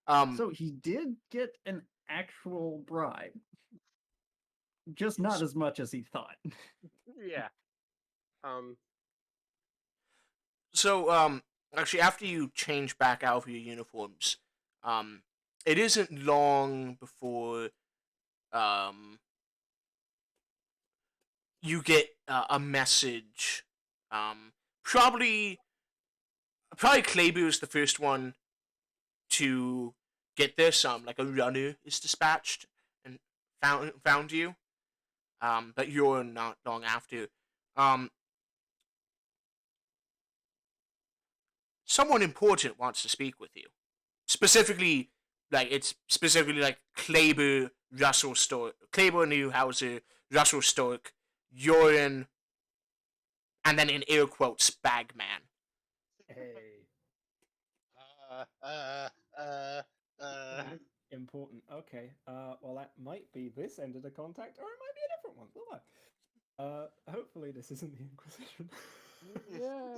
So he did get an actual bribe, just not as much as he thought. Yeah. So, actually, after you change back out of your uniforms, it isn't long before, you get a message. Probably Kleber is the first one to get this. Like a runner is dispatched and found you. But you're not long after. Someone important wants to speak with you. Specifically, it's specifically like Kleber, Russel Stork, Kleber Newhauser, Russel Stork, Joren, and then in air quotes, Bagman. Hey, important. Okay. Well, that might be this end of the contact, or it might be a different one. We'll know. Hopefully this isn't the Inquisition. Yeah.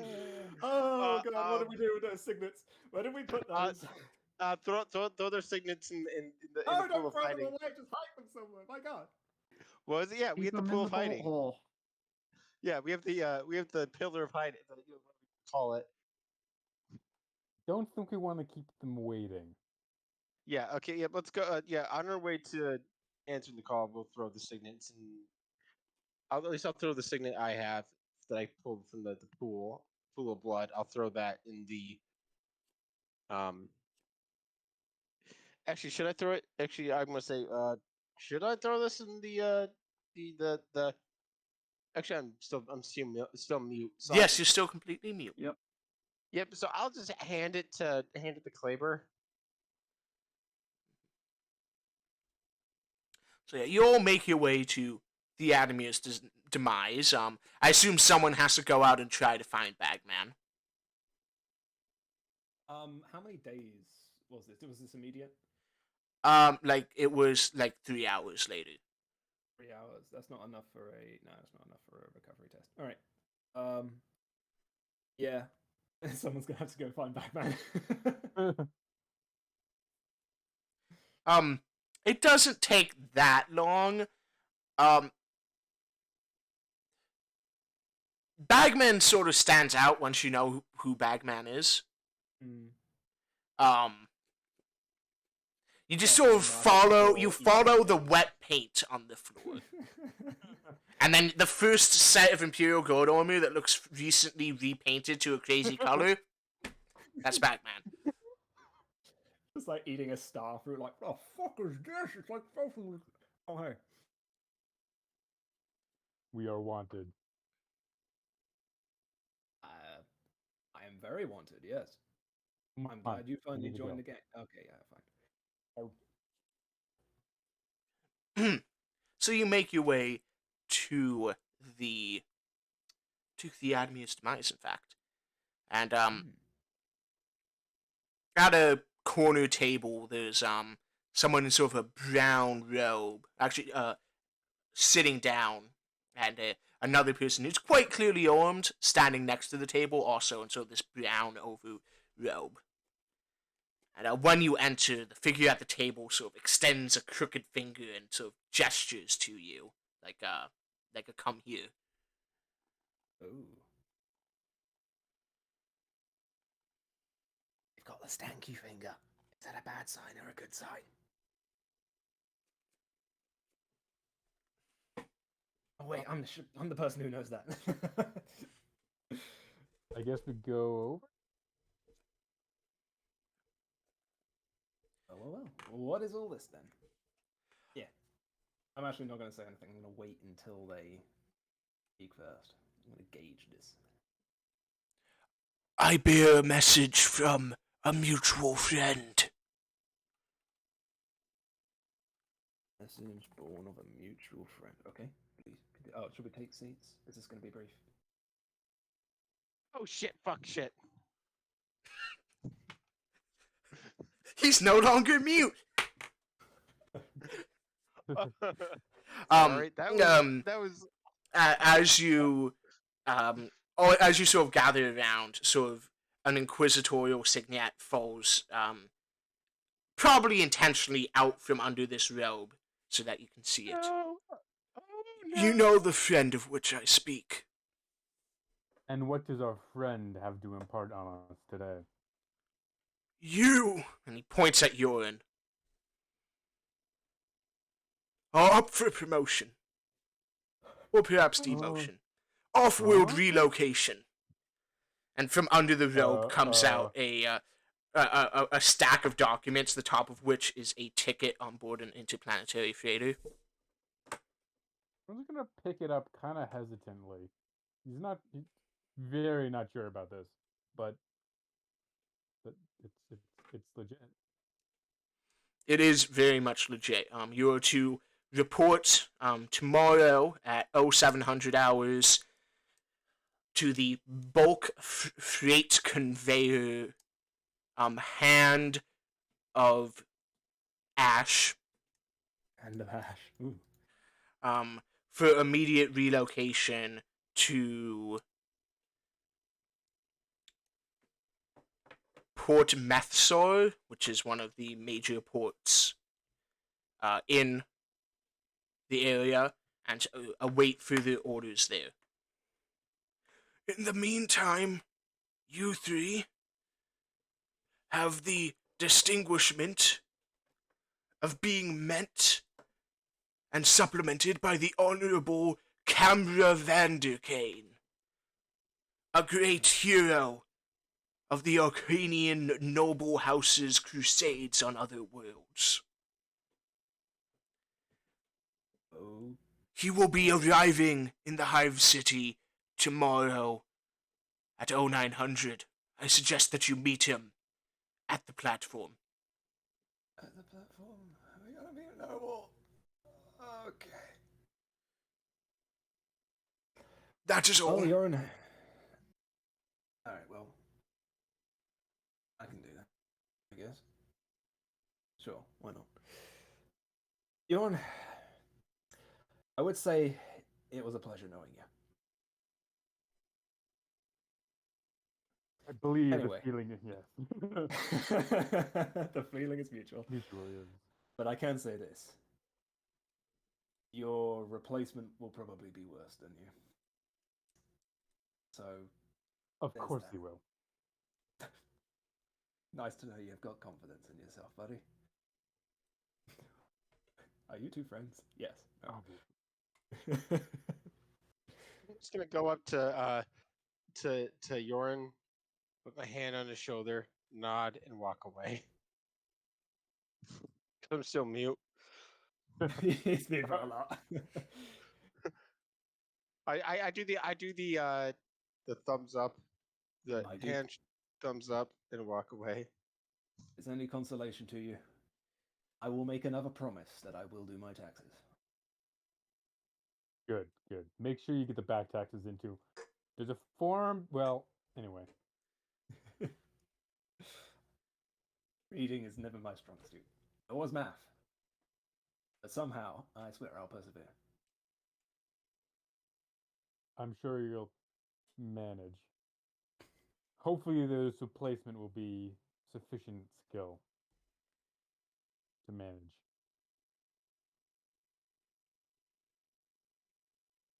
Oh god, what did we do with those signets? Where did we put those? throw their signets in the Oh, pool don't of throw them hiding. away, just hide them somewhere. My god. What was it? Yeah, we Keep have the him pool in of the bolt hiding. hole. Yeah, we have the pillar of hiding. What do we call it? Don't think we want to keep them waiting. Yeah. Okay. Yeah. Let's go. Yeah. On our way to answering the call, we'll throw the signets and At least I'll throw the signet I have that I pulled from the pool of blood. I'll throw that in the. Actually, should I throw it? Actually, I'm gonna say, should I throw this in the? Actually, I'm still mute. So Yes, you're still completely mute. Yep. So I'll just hand it to Kleber. So yeah, you all make your way to the Adamir's demise. I assume someone has to go out and try to find Bagman. How many days was this? Was this immediate? Like it was like 3 hours later. 3 hours. That's not enough for a. No, it's not enough for a recovery test. All right. Yeah. Someone's gonna have to go find Bagman. It doesn't take that long. Bagman sort of stands out once you know who Bagman is. You just sort of follow the wet paint on the floor. And then the first set of Imperial Gold armor that looks recently repainted to a crazy color, that's Bagman. It's like eating a star fruit, like, what the fuck is this? It's like, oh, hey. We are wanted. I am very wanted, yes. Come I'm on, glad you we finally need to joined go. the game. Okay, yeah, fine. So you make your way to the Adamir's demise, in fact. And at a corner table, there's someone in sort of a brown robe, actually sitting down, and another person who's quite clearly armed standing next to the table, also in sort of this brown over robe. And when you enter, the figure at the table sort of extends a crooked finger and sort of gestures to you, like a come here. Ooh. You've got the stanky finger. Is that a bad sign or a good sign? Oh wait, I'm the person who knows that. I guess we go over. Well. What is all this then? Yeah. I'm actually not going to say anything. I'm going to wait until they speak first. I'm going to gauge this. I bear a message from a mutual friend. Message born of a mutual friend. Okay, please. Oh, should we take seats? Is this going to be brief? Oh shit! Fuck shit. He's no longer mute. Sorry, that was. As you sort of gather around, sort of an inquisitorial signet falls, probably intentionally out from under this robe so that you can see it. No. No. You know the friend of which I speak. And what does our friend have to impart on us today? You, and he points at Joren, are up for promotion. Or perhaps demotion. Off-world relocation. And from under the robe comes out a stack of documents, the top of which is a ticket on board an interplanetary freighter. I'm just gonna pick it up kind of hesitantly. He's very not sure about this, but it's legit. It is very much legit. You are to report tomorrow at 0700 hours to the bulk freight conveyor Hand of Ash. Hand of Ash. Ooh. For immediate relocation to Port Methsor, which is one of the major ports in the area, and await further orders there. In the meantime, you three have the distinguishment of being met and supplemented by the Honorable Cambra Vanderkane, a great hero of the Arcanian noble house's crusades on other worlds. Oh, He will be arriving in the Hive City tomorrow at 0900. I suggest that you meet him at the platform. at the platform. We gotta be noble. Okay. That is all. Oh, you're in. Alright, well. I can do that, I guess. Sure, why not? Jorn, I would say it was a pleasure knowing you. I believe Anyway. the feeling is yes. The feeling is mutual. Mutual, yes. But I can say this. Your replacement will probably be worse than you. So, Of There's course that. he will. nice to know you've got confidence in yourself, buddy. Are you two friends? Yes. No. Obviously. I'm just gonna go up to Joren, put my hand on his shoulder, nod, and walk away. 'Cause I'm still mute. He's been for a lot. I do the thumbs up, the I do. hand thumbs up, and walk away. Is any consolation to you? I will make another promise that I will do my taxes. Good, good. Make sure you get the back taxes into. There's a form. Well, anyway. Reading is never my strong suit. It was math. But somehow, I swear I'll persevere. I'm sure you'll manage. Hopefully, the replacement will be sufficient skill to manage.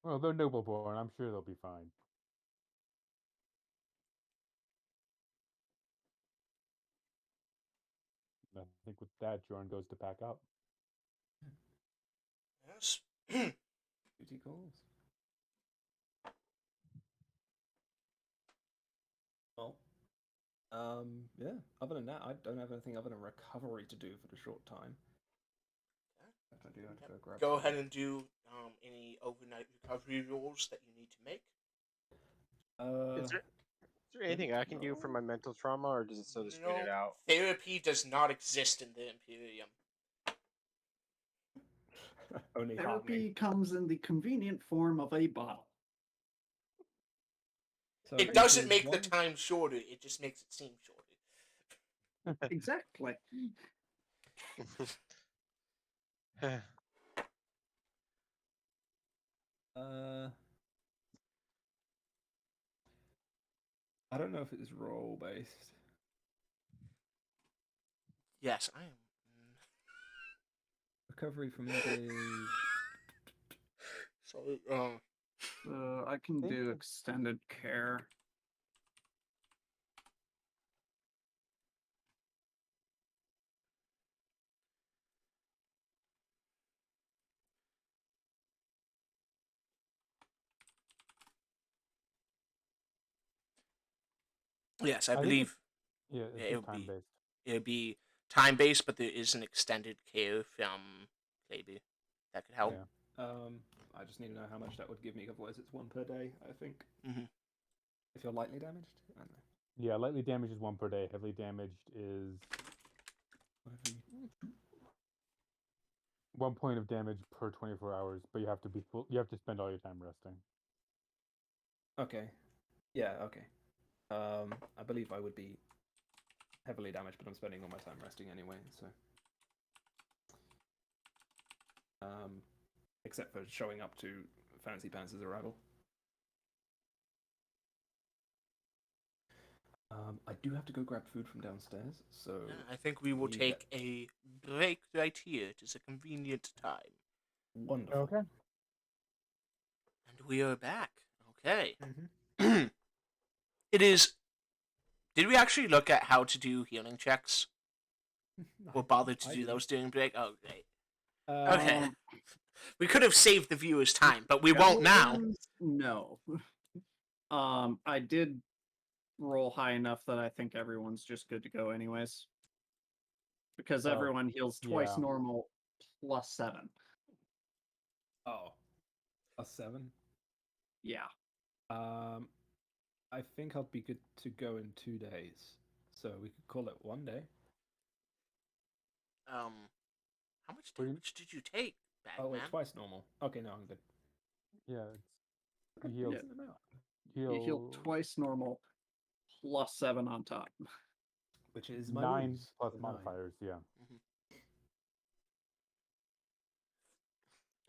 Well, they're noble born. I'm sure they'll be fine. I think with that, Joren goes to pack up. Yes. Duty calls. Well, yeah. Other than that, I don't have anything other than recovery to do for the short time. I do have to go grab. Go some. ahead and do any overnight recovery rolls that you need to make. Is there anything I can do for my mental trauma, or does it still just wait it No, out? therapy does not exist in the Imperium. Only Therapy hardening. comes in the convenient form of a bottle. So It doesn't is make the one- time shorter, it just makes it seem shorter. Exactly. I don't know if it is role based. Yes, I am. Recovery from engage. So, I can do extended care. yes, I think believe Yeah, Yeah, it's it just would be- time based. it'll be time based, but there is an extended care from Kleber that could help. Yeah. I just need to know how much that would give me. Otherwise, it's one per day. I think. Mhm. If you're lightly damaged, I don't know. Yeah, lightly damaged is 1 per day. Heavily damaged is Whatever you- 1 point of damage per 24 hours, but you have to be full. You have to spend all your time resting. Okay. Yeah. Okay. I believe I would be heavily damaged, but I'm spending all my time resting anyway. So. Except for showing up to Fancy Pants' arrival. I do have to go grab food from downstairs, so Yeah, I think we will Yeah. take a break right here. It is a convenient time. wonderful. Okay. And we are back. Okay. Mhm. It is. Did we actually look at how to do healing checks? Or bother to I do didn't. those during break? Oh, great. Uh, Okay. We could have saved the viewers time, but we won't now. No. I did roll high enough that I think everyone's just good to go anyways. Because Oh, everyone heals twice yeah. normal plus 7. Oh, a 7. Yeah. I think I'll be good to go in 2 days, so we could call it 1 day. How much damage did you take, Bagman? Oh, wait, twice normal. Okay, no, I'm good. Yeah, it's you heal. Yeah. You heal twice normal plus 7 on top. Which is my 9 wounds, plus so 9. modifiers. Yeah.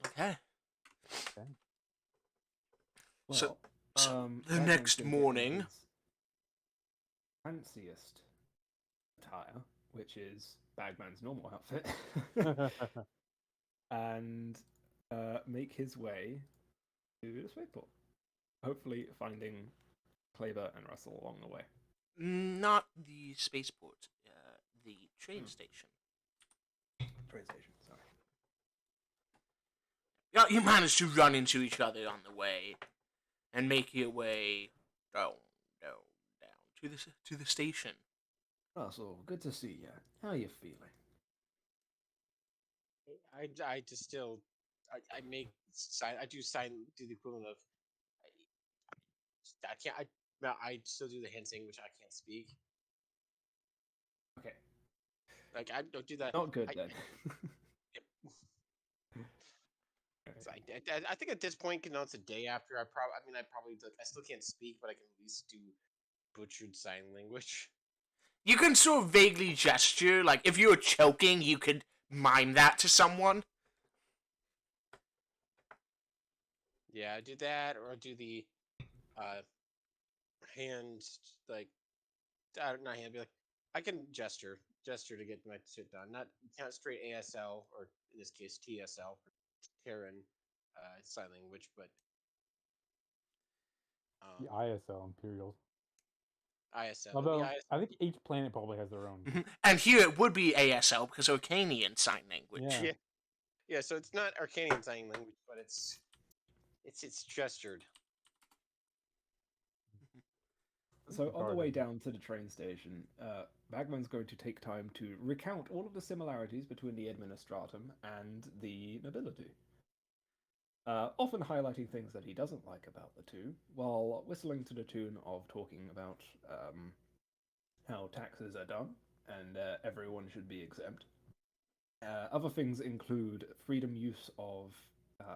Okay. Well, So the Bagman's next gonna get in morning, his fanciest attire, which is Bagman's normal outfit, and make his way to the spaceport. Hopefully finding Kleber and Russell along the way. not the spaceport, the train station. Train station, sorry. Yeah, you managed to run into each other on the way, and make your way down to the station. Russell, good to see you. How are you feeling? I just still I make sign I do the equivalent of I still do the hand saying which I can't speak. Okay. Like I don't do that. Not good then. So I think at this point, it's a day after. I still can't speak, but I can at least do butchered sign language. You can sort of vaguely gesture, like if you were choking, you could mime that to someone. Yeah, I do that, or I do the hand, like not hand, be like I can gesture to get my shit done. Not straight ASL or in this case TSL, Terran sign language, but The ISL Imperial. ISL. Although ISL. I think each planet probably has their own. And here it would be ASL because Arcanian sign language. Yeah. Yeah, so it's not Arcanian sign language, but it's gestured. So on the way down to the train station, Bagman's going to take time to recount all of the similarities between the Administratum and the nobility. Often highlighting things that he doesn't like about the two, while whistling to the tune of talking about how taxes are done and everyone should be exempt. Other things include freedom use of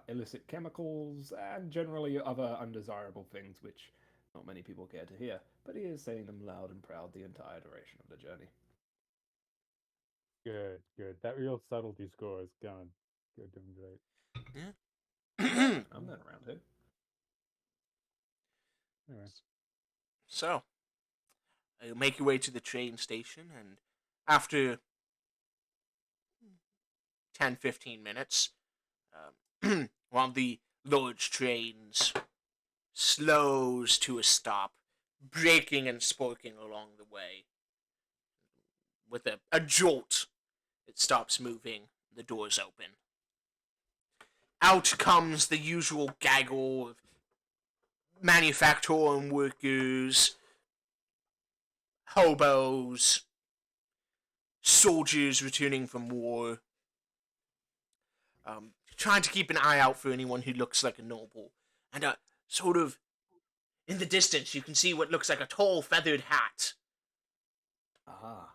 illicit chemicals and generally other undesirable things which not many people care to hear, but he is saying them loud and proud the entire duration of the journey. Good. That real subtlety score is going. You're doing great. Yeah. I'm not around here. Anyway. So, you make your way to the train station, and after 10-15 minutes, while the large trains slows to a stop, braking and sporking along the way, with a jolt, it stops moving, the doors open. Out comes the usual gaggle of manufacturing workers, hobos, soldiers returning from war, trying to keep an eye out for anyone who looks like a noble. And sort of in the distance, you can see what looks like a tall feathered hat. Aha.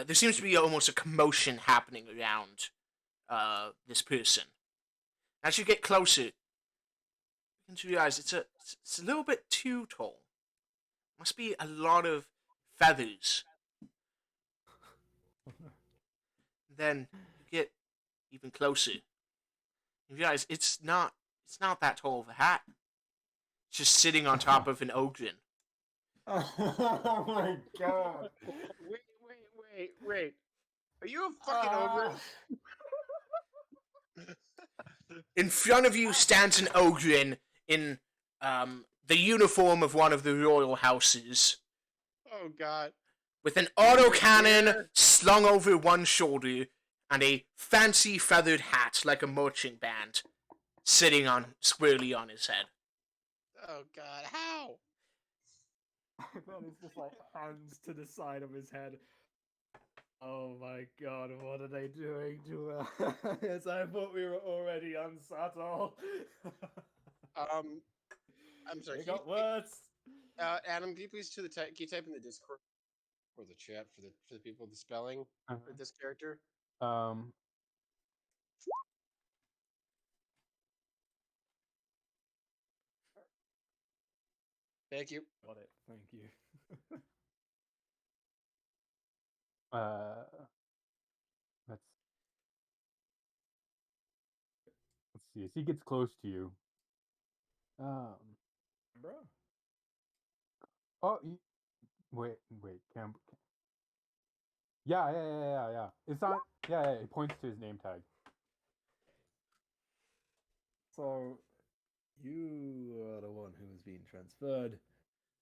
There seems to be almost a commotion happening around this person. As you get closer, you can realize it's a little bit too tall. Must be a lot of feathers. Then you get even closer. You realize it's not that tall of a hat. It's just sitting on top of an ogren. Oh my god! Wait! Are you a fucking ogre? In front of you stands an ogren in the uniform of one of the royal houses, Oh god! with an autocannon slung over one shoulder, and a fancy feathered hat like a marching band sitting on squarely on his head. Oh God, how? Then it's just like hands to the side of his head. Oh my god, what are they doing to us? I thought we were already unsubtle. I'm sorry. It Can got worse. Adam, can you please can you type in the Discord or the chat for the people the spelling for this character? Um, Thank you. Got it. Thank you. uh, let's see. As he gets close to you, Bro. oh, wait, Cam. Yeah. It's not. Yeah. He points to his name tag. So, you are the one who has been transferred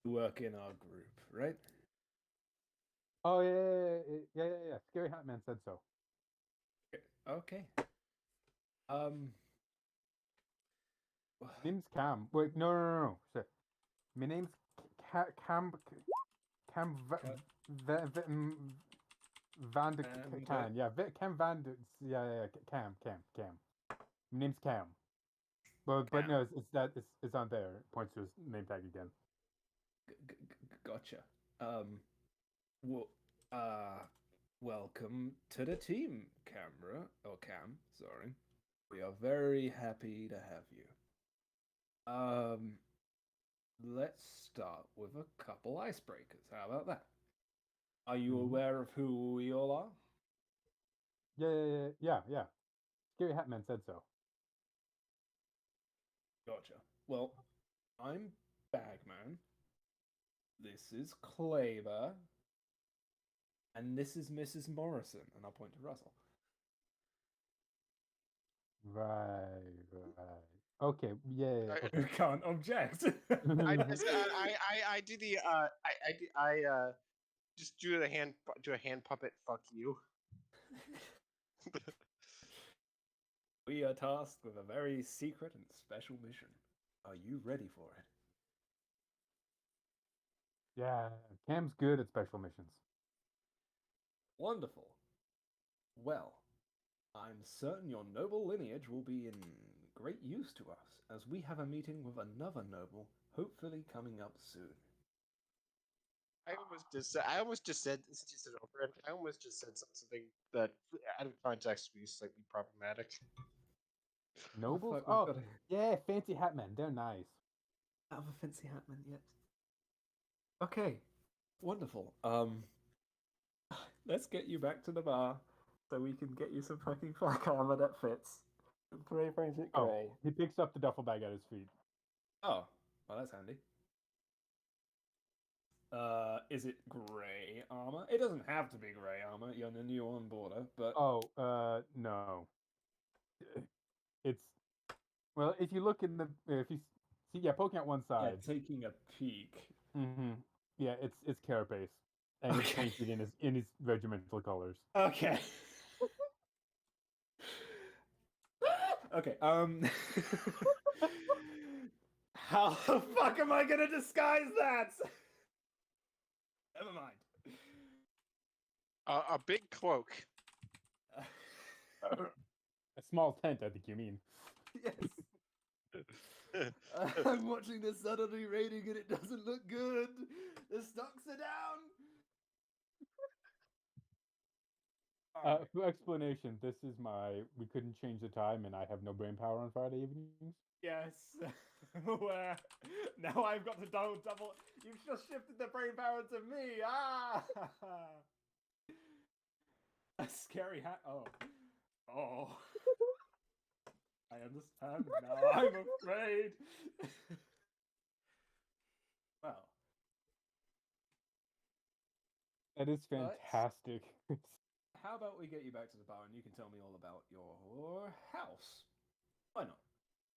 to work in our group, right? Oh yeah. Scary Hat Man said so. Okay. Name's Cam. Wait, no. Shit. My name's Cam Van de Can. Yeah, Cam Van de. Yeah. Cam. My name's Cam. But no, it's not there. It points to his name tag again. Gotcha. Well, welcome to the team, Cam. Sorry. We are very happy to have you. Let's start with a couple icebreakers. How about that? Are you aware of who we all are? Yeah. Scary Hat Man said so. Gotcha. Well, I'm Bagman. This is Kleber. And this is Mrs. Morrison. And I'll point to Russell. Right. Okay. Yeah. Okay. You can't object. I do the just do a hand puppet. Fuck you. We are tasked with a very secret and special mission. Are you ready for it? Yeah. Cam's good at special missions. Wonderful. Well, I'm certain your noble lineage will be in great use to us, as we have a meeting with another noble, hopefully coming up soon. I almost just said, since you said over, I almost just said something that out of context would be slightly problematic. Nobles? Fuck, we've Oh, got to yeah. Fancy Hat Men. They're nice. have a fancy hatman yet. Okay, wonderful. Let's get you back to the bar so we can get you some fucking flak armor that fits. 3 frames it Oh, grey. he picks up the duffel bag at his feet. Oh, well, that's handy. Is it grey armor? It doesn't have to be grey armor. You're the new on border, but No. It's well, if you look in the if you see, yeah, poking at one yeah, side. taking a peek. Mm-hmm. Yeah, it's carapace, and it's Okay. painted in his regimental colors. Okay. Okay. How the fuck am I gonna disguise that? Never mind. A big cloak. A small tent, I think you mean. Yes. I'm watching the subtlety rating and it doesn't look good. The stocks are down. For explanation, this is we couldn't change the time, and I have no brain power on Friday evenings. Yes. Where now I've got to double. You've just shifted the brain power to me. Ah. A scary hat. Oh. I understand now. I'm afraid. Well. That is But- fantastic. How about we get you back to the bar and you can tell me all about your house? Why not?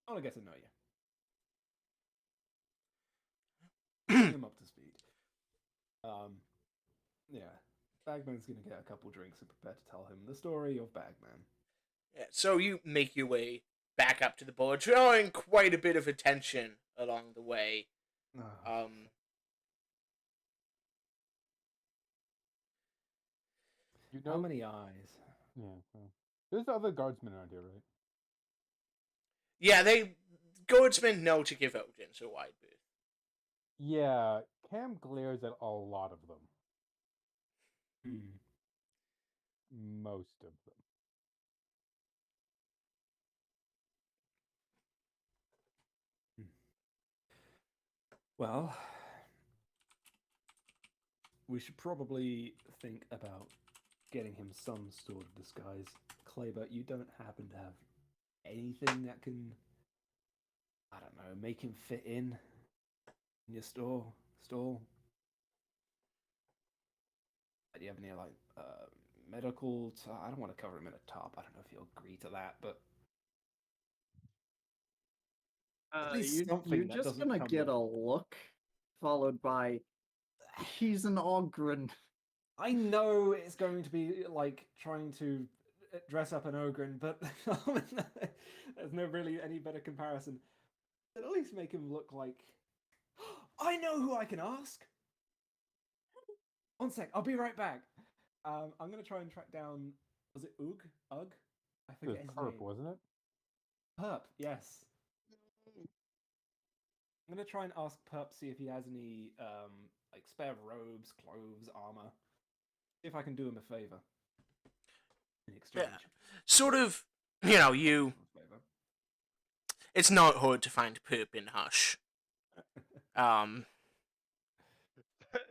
I want to get to know you. Bring him up to speed. Yeah. Bagman's gonna get a couple drinks and prepare to tell him the story of Bagman. Yeah, so you make your way back up to the board, drawing quite a bit of attention along the way. You know, How many eyes? yeah. Well, there's other guardsmen around here, right? Yeah, guardsmen know to give audience a wide berth. Yeah, Cam glares at a lot of them. Most of them. Well, we should probably think about getting him some sort of disguise. Kleber, you don't happen to have anything that can, I don't know, make him fit in your stall? Do you have any like medical? I don't want to cover him in a top. I don't know if you'll agree to that, but at least something you're that just doesn't gonna come get with- a look, followed by, he's an Ogren. I know it's going to be like trying to dress up an Ogren, but there's no really any better comparison. But at least make him look like. I know who I can ask. One sec, I'll be right back. I'm gonna try and track down. Was it Ugg? I It was forget his Perp, name. wasn't it? Perp, yes. I'm gonna try and ask Perp, see if he has any like spare robes, clothes, armor. See if I can do him a favor. In exchange. Yeah. Sort of, you. Favor. It's not hard to find Perp in Hush.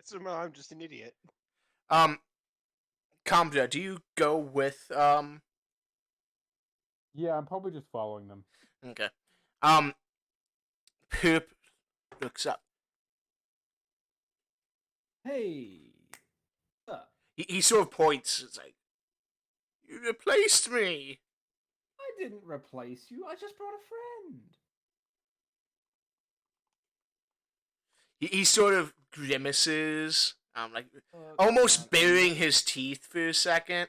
Somehow I'm just an idiot. Kamda, do you go with Yeah, I'm probably just following them. Okay. Perp looks up. Hey. He sort of points. It's like, you replaced me. I didn't replace you. I just brought a friend. He sort of grimaces, like Oh, almost man. baring his teeth for a second.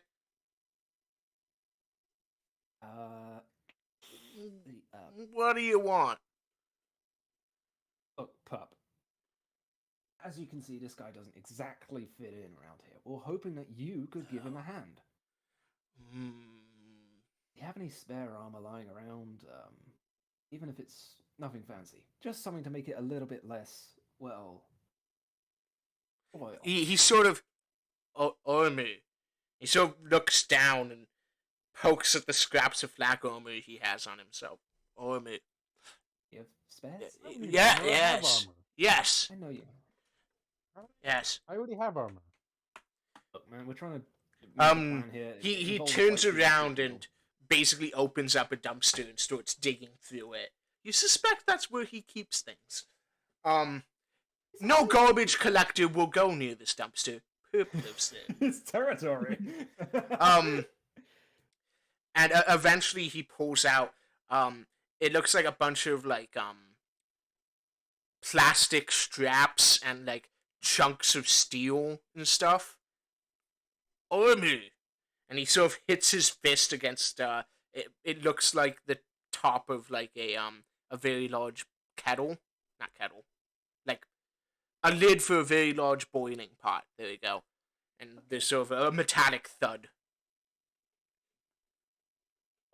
What do you want? Look, Pup. As you can see, this guy doesn't exactly fit in around here. We're hoping that you could give him a hand. Do you have any spare armor lying around? Even if it's nothing fancy. Just something to make it a little bit less, well... oil. He sort of, armor. He sort of looks down and pokes at the scraps of flak armor he has on himself. Armor. You have spares? Yeah, I already have yes. armor. Yes. I know you. Yes. I already have armor. Look, man, we're trying to make a plan here. It He involves, turns like, around people. and basically opens up a dumpster and starts digging through it. You suspect that's where he keeps things. No garbage collector will go near this dumpster. Perp lives there. It's territory. And eventually he pulls out, it looks like a bunch of, like, plastic straps and, like, chunks of steel and stuff. Armor! And he sort of hits his fist against, it looks like the top of, like, a very large kettle. Not kettle. Like, a lid for a very large boiling pot. There you go. And there's sort of a metallic thud.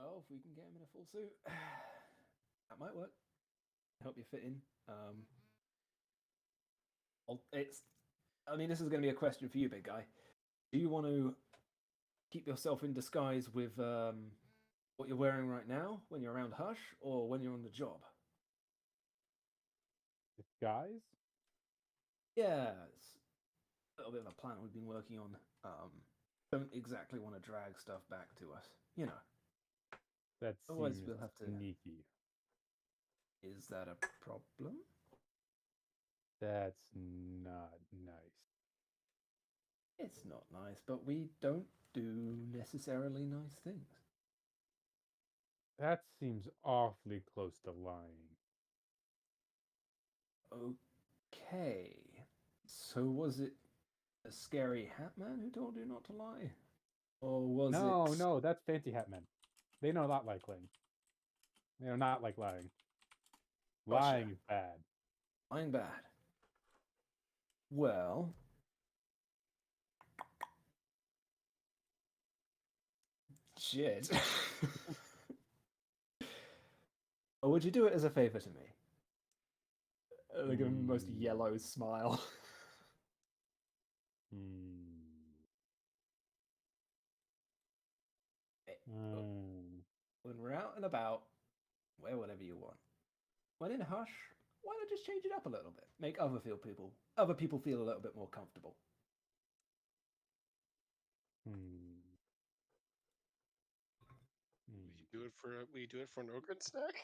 Oh, if we can get him in a full suit, that might work. Help you fit in. I mean, this is going to be a question for you, big guy. Do you want to keep yourself in disguise with what you're wearing right now when you're around Hush, or when you're on the job? Disguise? Yeah, it's a little bit of a plan we've been working on. Don't exactly want to drag stuff back to us, you know. That Otherwise, seems we'll have to- sneaky. Is that a problem? That's not nice. It's not nice, but we don't do necessarily nice things. That seems awfully close to lying. Okay. So was it a scary hat man who told you not to lie? Or was No, it... no, that's fancy hat men. They know not like lying. They do not like lying. Lying is bad. Lying bad. Well... Shit. Or would you do it as a favor to me? Like a most yellow smile. When we're out and about, wear whatever you want. When in a hush, why not just change it up a little bit? Make other people feel a little bit more comfortable. Will you do it for an ogre snack?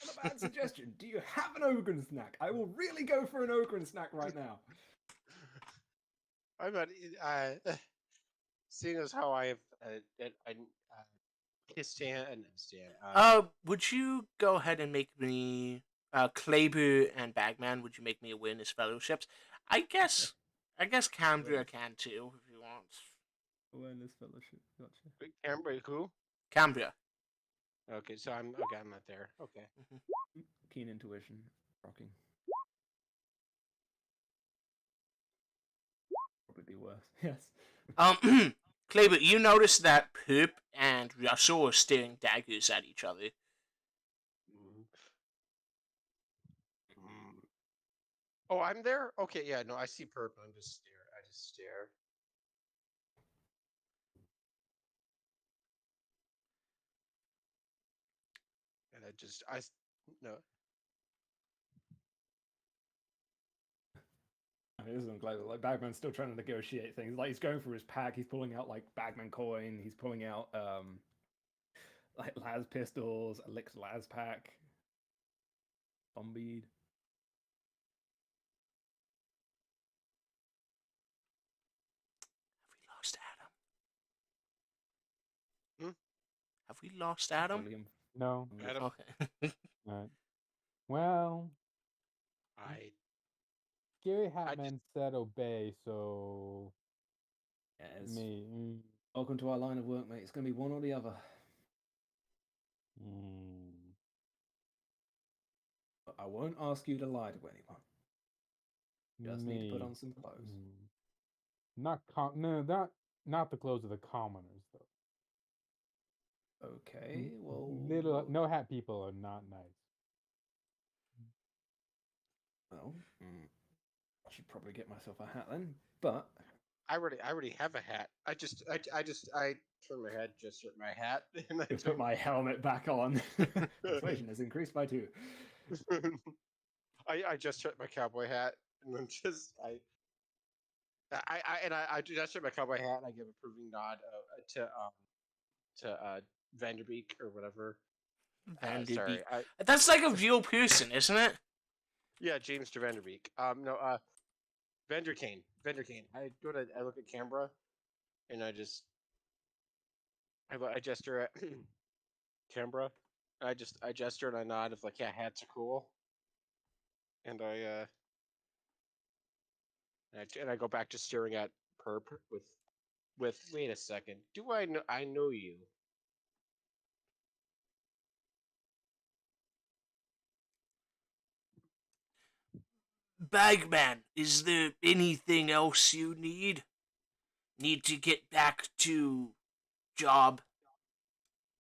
Not a bad suggestion. Do you have an ogre snack? I will really go for an ogre snack right now. I'm not. Seeing as how I have would you go ahead and make me Kleber and Bagman? Would you make me awareness fellowships? I guess Cambria can too if you want. Awareness fellowship. Gotcha. Cambria, who? Cambria. Okay, so I'm not there. Okay. Keen intuition. Rocking. Probably be worse. Yes. Kleber, you notice that Poop and Russel are staring daggers at each other. Oh, I'm there? Okay, yeah, no, I see purple. I just stare. And no. I mean, this is Global. Like Bagman's still trying to negotiate things. Like he's going through his pack. He's pulling out like Bagman coin. He's pulling out like las pistols, elixir las pack, bombead. Have we lost Adam? No. Adam. Okay. Alright. Well, Scary Hatman said obey, so Yes. me. Welcome to our line of work, mate. It's going to be one or the other. But I won't ask you to lie to anyone. Just need to put on some clothes. Not the clothes of the commoners, though. Okay, well... No hat people are not nice. Well, I should probably get myself a hat then, but... I already have a hat. I turn my head, just hurt my hat, and I put my helmet back on. Inflation has increased by 2. I just hurt my cowboy hat, and then I just hurt my cowboy hat, and I give a approving nod to Vanderbeek or whatever. Vanderbeek. Sorry, that's like a real person, isn't it? Yeah, James de Vanderbeek. No, Vanderkane. I look at Canberra, and I gesture at Canberra. I gesture and I nod of like, yeah, hats are cool. And I go back to staring at Perp with wait a second. Do I know you? Bagman, is there anything else you need? Need to get back to job?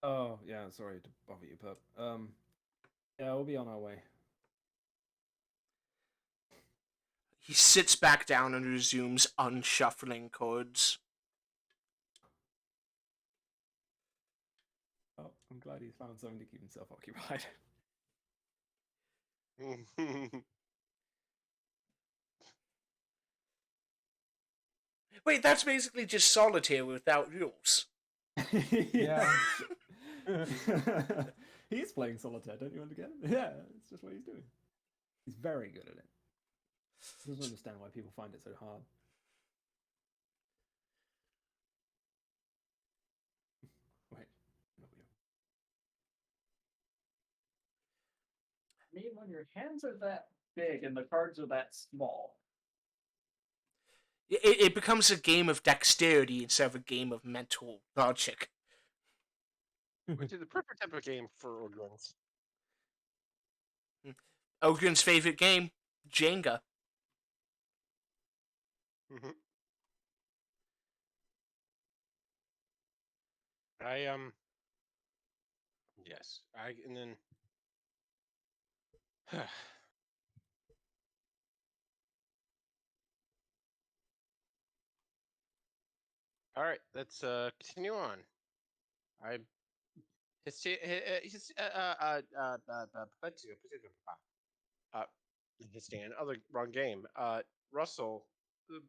Oh, yeah, sorry to bother you, Perp. Yeah, we'll be on our way. He sits back down and resumes unshuffling chords. Oh, I'm glad he's found something to keep himself occupied. Wait, that's basically just solitaire without rules. Yeah. He's playing solitaire, don't you understand? Yeah, it's just what he's doing. He's very good at it. He doesn't understand why people find it so hard. Wait, not you. I mean, when your hands are that big and the cards are that small. It becomes a game of dexterity instead of a game of mental logic. Which is the perfect type of game for Ogren's. Ogren's favorite game, Jenga. Mm-hmm. I yes, and then all right, let's continue on. I his his stand other wrong game. Russell. uh,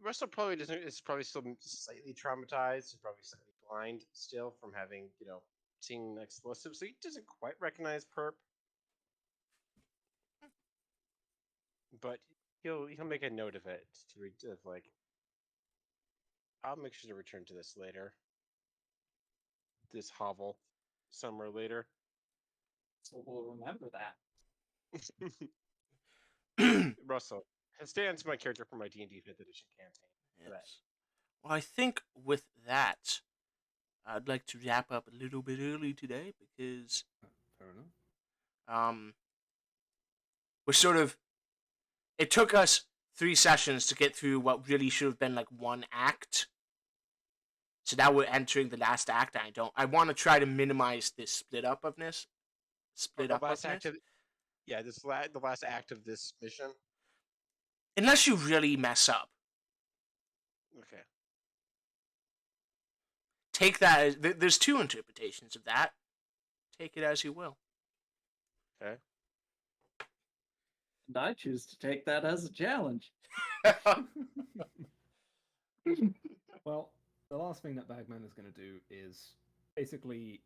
Russell probably doesn't is probably still slightly traumatized. He's probably slightly blind still from having seeing explosives, so he doesn't quite recognize perp. But he'll make a note of it like I'll make sure to return to this later. This hovel somewhere later. So we'll remember that. Russell. Stan's my character for my D&D 5th edition campaign. Yes. Well, I think with that, I'd like to wrap up a little bit early today because Fair enough. we're sort of. It took us 3 sessions to get through what really should have been like 1 act. So now we're entering the last act. I want to try to minimize this split up of this. The last act of the last act of this mission. Unless you really mess up. Okay. Take that as there's 2 interpretations of that. Take it as you will. Okay. And I choose to take that as a challenge. Well, the last thing that Bagman is going to do is basically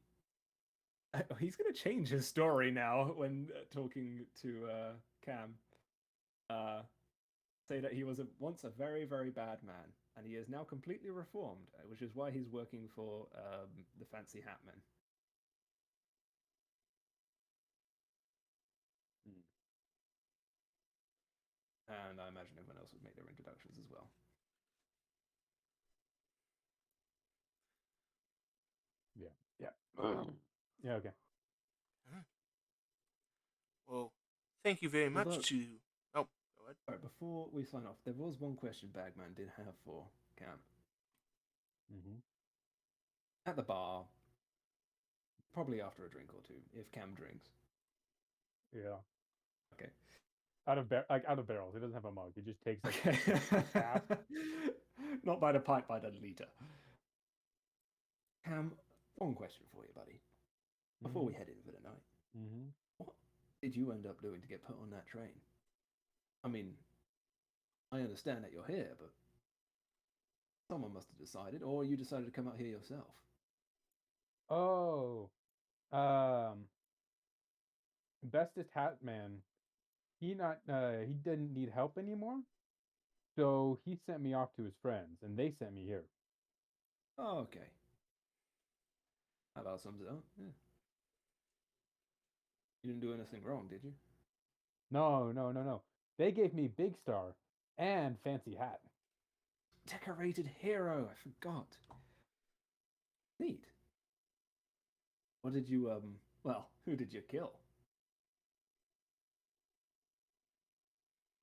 he's going to change his story now when talking to Cam. Say that he was once a very, very bad man, and he is now completely reformed, which is why he's working for the Fancy Hatman. And I imagine everyone else would make their introductions as well. Yeah, okay. Well, thank you very much Although- to. Oh, go ahead. Alright, before we sign off, there was one question Bagman did have for Cam. Mm-hmm. At the bar, probably after a drink or 2, if Cam drinks. Yeah. Okay. Out of barrels. He doesn't have a mug. He just takes like Okay. half. Not by the pint, by the liter. Cam, one question for you, buddy. Before we head in for the night, Mm-hmm. what did you end up doing to get put on that train? I mean, I understand that you're here, but someone must have decided, or you decided to come out here yourself. Oh. Bestest Hat Man. He didn't need help anymore. So he sent me off to his friends, and they sent me here. Oh, okay. That about sums it up. Yeah. You didn't do anything wrong, did you? No. They gave me Big Star and Fancy Hat. Decorated hero, I forgot. Neat. What did you, well, who did you kill?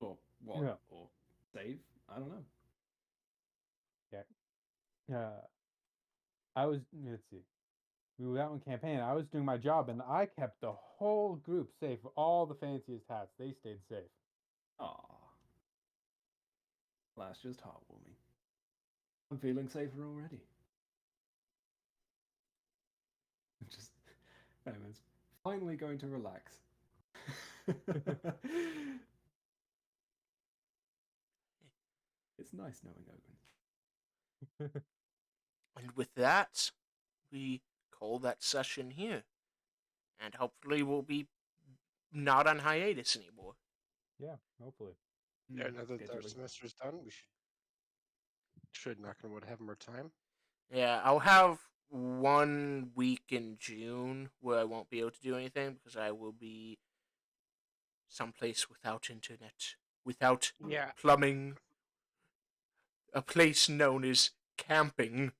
Or what? Yeah. Or save? I don't know. I was, let's see. We were out on campaign. I was doing my job, and I kept the whole group safe. All the fanciest hats, they stayed safe. Aw. Well, that's just heartwarming. I'm feeling safer already. Just, Eamon's finally going to relax. It's nice knowing Owen. And with that, we call that session here. And hopefully we'll be not on hiatus anymore. Yeah, hopefully. Yeah, now that our Scheduling. semester's done, we should knock on wood have more time. Yeah, I'll have 1 week in June where I won't be able to do anything because I will be someplace without internet without Yeah. plumbing, a place known as camping.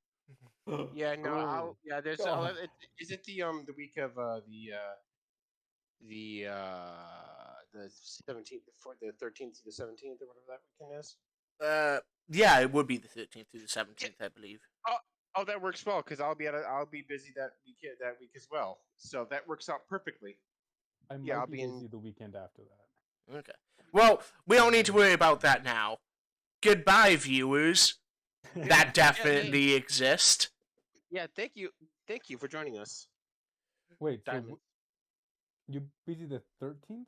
Yeah. No. Oh, Yeah. There's. God. Is it the week of the 17th for the 13th to the 17th or whatever that weekend is? Yeah, it would be the 13th through the 17th, I believe. Oh, that works well because I'll be busy that week as well. So that works out perfectly. I might Yeah, I'll be be in. busy the weekend after that. Okay. Well, we don't need to worry about that now. Goodbye, viewers. That definitely exist. Yeah. Thank you for joining us. Wait, so Diamond. you busy the 13th?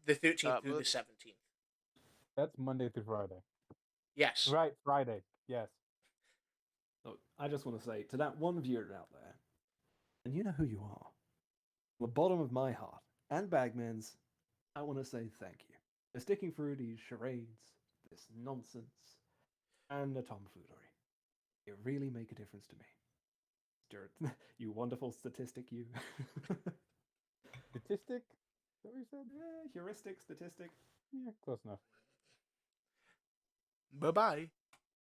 The 13th through well, the 17th. That's Monday through Friday. Yes. Right, Friday. Yes. Look, I just want to say to that one viewer out there, and you know who you are, from the bottom of my heart and Bagman's, I want to say thank you for sticking through these charades, this nonsense, and the tomfoolery. You really make a difference to me. Stuart, you wonderful statistic, you. Statistic? Is that what you said? Heuristic, statistic. Yeah, close enough. Bye-bye.